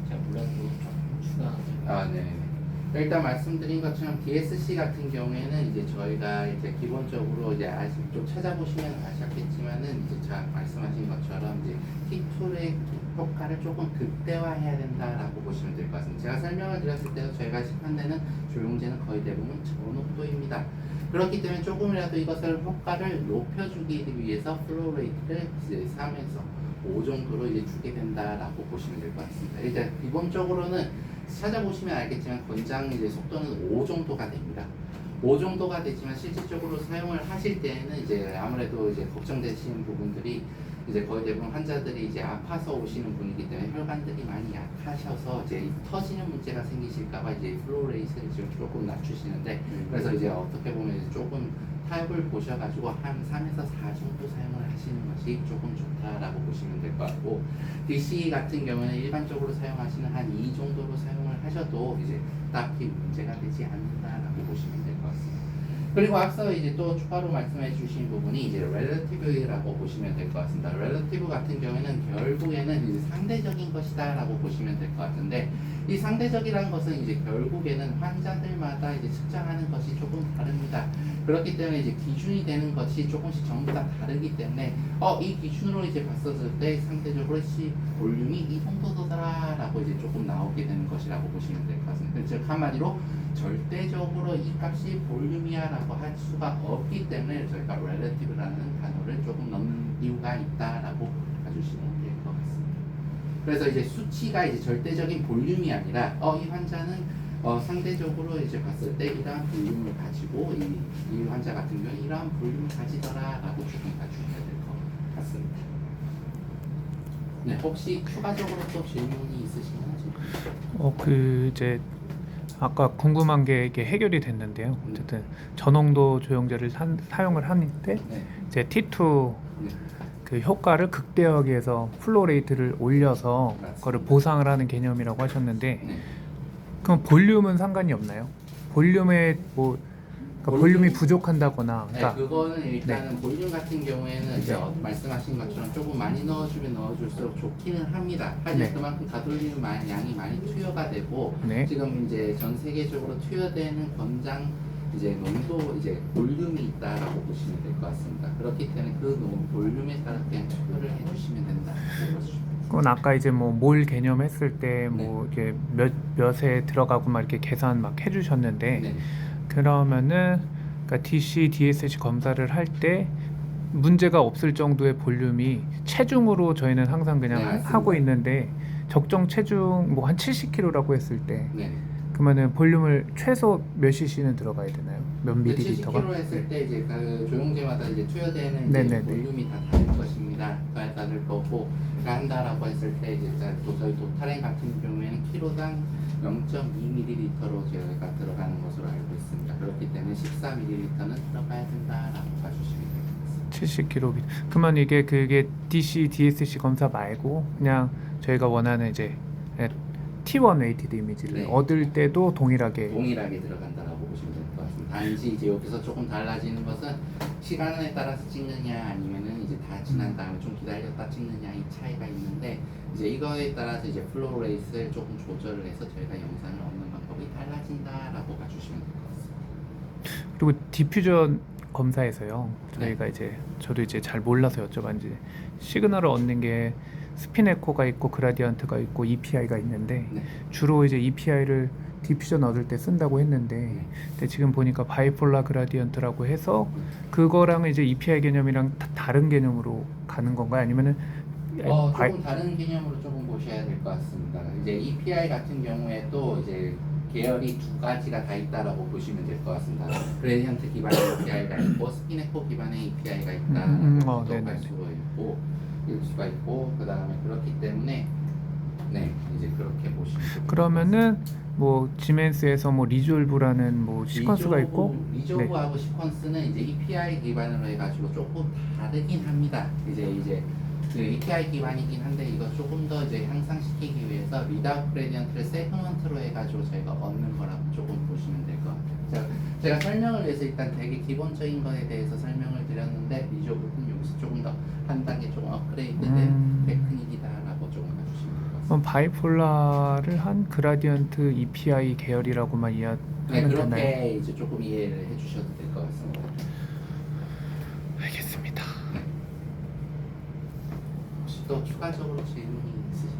잘 몰라서 좀 추가. 네. 일단 말씀드린 것처럼 DSC 같은 경우에는 이제 저희가 이제 기본적으로 이제 좀 찾아보시면 아셨겠지만은 이제 자 말씀하신 것처럼 이제 T2의 효과를 조금 극대화해야 된다라고 보시면 될 것 같습니다. 제가 설명을 드렸을 때도 저희가 시판 데는 조용제는 거의 대부분 저녹도입니다. 그렇기 때문에 조금이라도 이것을 효과를 높여주기 위해서 플로우 레이트를 이제 3에서 5 정도로 이제 주게 된다라고 보시면 될 것 같습니다. 이제 기본적으로는 찾아보시면 알겠지만 권장 이제 속도는 5 정도가 됩니다. 5 정도가 되지만 실질적으로 사용을 하실 때는 이제 아무래도 이제 걱정되시는 부분들이 이제 거의 대부분 환자들이 이제 아파서 오시는 분이기 때문에 혈관들이 많이 약하셔서 이제 터지는 문제가 생기실까봐 이제 플로우 레이트를 지금 조금 낮추시는데 그래서 이제 어떻게 보면 이제 조금 타협을 보셔가지고 한 3에서 4 정도 사용을 하시는 것이 조금 좋다라고 보시면 될 것 같고 DC 같은 경우는 일반적으로 사용하시는 한 2 정도로 사용을 하셔도 이제 딱히 문제가 되지 않는다라고 보시면 될 것 같습니다. 그리고 앞서 이제 또 추가로 말씀해 주신 부분이 이제 relative라고 보시면 될 것 같습니다. relative 같은 경우에는 결국에는 이제 상대적인 것이다라고 보시면 될 것 같은데 이 상대적이라는 것은 이제 결국에는 환자들마다 이제 측정하는 것이 조금 다릅니다. 그렇기 때문에 이제 기준이 되는 것이 조금씩 전부 다 다르기 때문에 이 기준으로 이제 봤었을 때 상대적으로 볼륨이 이 정도더라라고 이제 조금 나오게 되는 것이라고 보시면 될 것 같습니다. 즉 한마디로 절대적으로 이 값이 볼륨이야라고 할 수가 없기 때문에 저희가 relative라는 단어를 조금 넣는 이유가 있다라고 봐주시면 될 것 같습니다. 그래서 이제 수치가 이제 절대적인 볼륨이 아니라 이 환자는 상대적으로 이제 봤을 때 이러한 볼륨을 가지고 이 환자 같은 경우는 이러한 볼륨을 가지더라라고 조금 봐주셔야 될 것 같습니다. 네, 혹시 추가적으로 또 질문이 있으시면 이제 아까 궁금한 게 이게 해결이 됐는데요. 어쨌든 저농도 조영제를 사용을 하는데 네. 이제 T2 그 효과를 극대화하기 위해서 플로우 레이트를 올려서 그거를 보상을 하는 개념이라고 하셨는데 네. 그럼 볼륨은 상관이 없나요? 볼륨에 뭐 그러니까 볼륨이 부족한다거나 그러니까 네, 그거는 일단은 볼륨 같은 경우에는 이제 말씀하신 것처럼 조금 많이 넣어주면 넣어줄수록 좋기는 합니다. 하지만 네. 그만큼 가돌리움 양이 많이 투여가 되고 네. 지금 이제 전 세계적으로 투여되는 권장 이제 농도 이제 볼륨이 있다라고 보시면 될 것 같습니다. 그렇기 때문에 그 볼륨에 따라 그냥 투표를 해주시면 된다고 보시면 그건 아까 이제 뭐 몰 개념 했을 때 뭐 이렇게 몇에 들어가고 막 이렇게 계산 막 해주셨는데 네. 그러면은 그러니까 DC, DSC 검사를 할 때 문제가 없을 정도의 볼륨이 체중으로 저희는 항상 그냥 네, 맞습니다. 하고 있는데 적정 체중 뭐 한 70kg라고 했을 때 네. 그러면은 볼륨을 최소 몇 cc는 들어가야 되나요? 몇 밀리리터가? 70kg 했을 때 이제 그 조영제마다 이제 투여되는 이제 네네네. 볼륨이 다 다를 것입니다. 그에 따를 거고 한다라고 했을 때 이제 저희 도타랭 같은 경우에는 키로당 0.2ml로 저희가 들어가는 것으로 알고 있습니다. 그렇기 때문에 14ml는 들어가야 된다라고 봐주시면 되겠습니다. 70kg. 그러면 이게 그게 DC, DSC 검사 말고 그냥 저희가 원하는 이제 T1 웨이티드 이미지를 네. 얻을 때도 동일하게 동일하게 들어간다라고 보시면 될 것 같습니다. 단지 이제 여기서 조금 달라지는 것은 시간에 따라서 찍느냐 아니면은 이제 다 지난 다음에 좀 기다렸다 찍느냐 이 차이가 있는데 이제 이거에 따라서 이제 플로우 레이스를 조금 조절을 해서 저희가 영상을 얻는 방법이 달라진다라고 봐주시면 될 것 같습니다. 그리고 디퓨전 검사에서요. 저희가 이제 저도 이제 잘 몰라서 여쭤봤는지 시그널을 얻는 게 스핀 에코가 있고 그라디언트가 있고 EPI가 있는데 네. 주로 이제 EPI를 디퓨전 얻을 때 쓴다고 했는데 근데 지금 보니까 바이폴라 그라디언트라고 해서 그거랑 이제 EPI 개념이랑 다른 개념으로 가는 건가요? 아니면은 조금 다른 개념으로 조금 보셔야 될 것 같습니다. 이제 EPI 같은 경우에 또 이제 계열이 두 가지가 다 있다라고 보시면 될 것 같습니다. 그레디언트 기반의 EPI가 있고 스피네코 기반의 EPI가 있다라고 네네네. 할 수가 있고 일 수가 있고 그 다음에 그렇기 때문에 네 이제 그렇게 보시면 됩니다. 그러면은 뭐 지멘스에서 뭐 리졸브라는 뭐 시퀀스가 있고 리조브하고 시퀀스는 이제 EPI 기반으로 해가지고 조금 다르긴 합니다. 이제 그 EPI 기반이긴 한데 이거 조금 더 이제 향상시키기 위해서 리다웃 그레디언트를 세그먼트로 해가지고 저희가 얻는 거라고 조금 보시면 될 것 같아요. 제가 설명을 위해서 일단 되게 기본적인 거에 대해서 설명을 드렸는데 리조브는 여기서 조금 더 한 단계 조금 업그레이드된 테크닉이다라고 조금 봐주시면 될 것 같습니다. 그럼 바이폴라를 한 그라디언트 EPI 계열이라고만 이해하면 네, 되나요? 그렇게 이제 조금 이해를 해주셔도 될 것 같습니다. 알겠습니다. 혹시 또 추가적으로 질문이 있으신가요?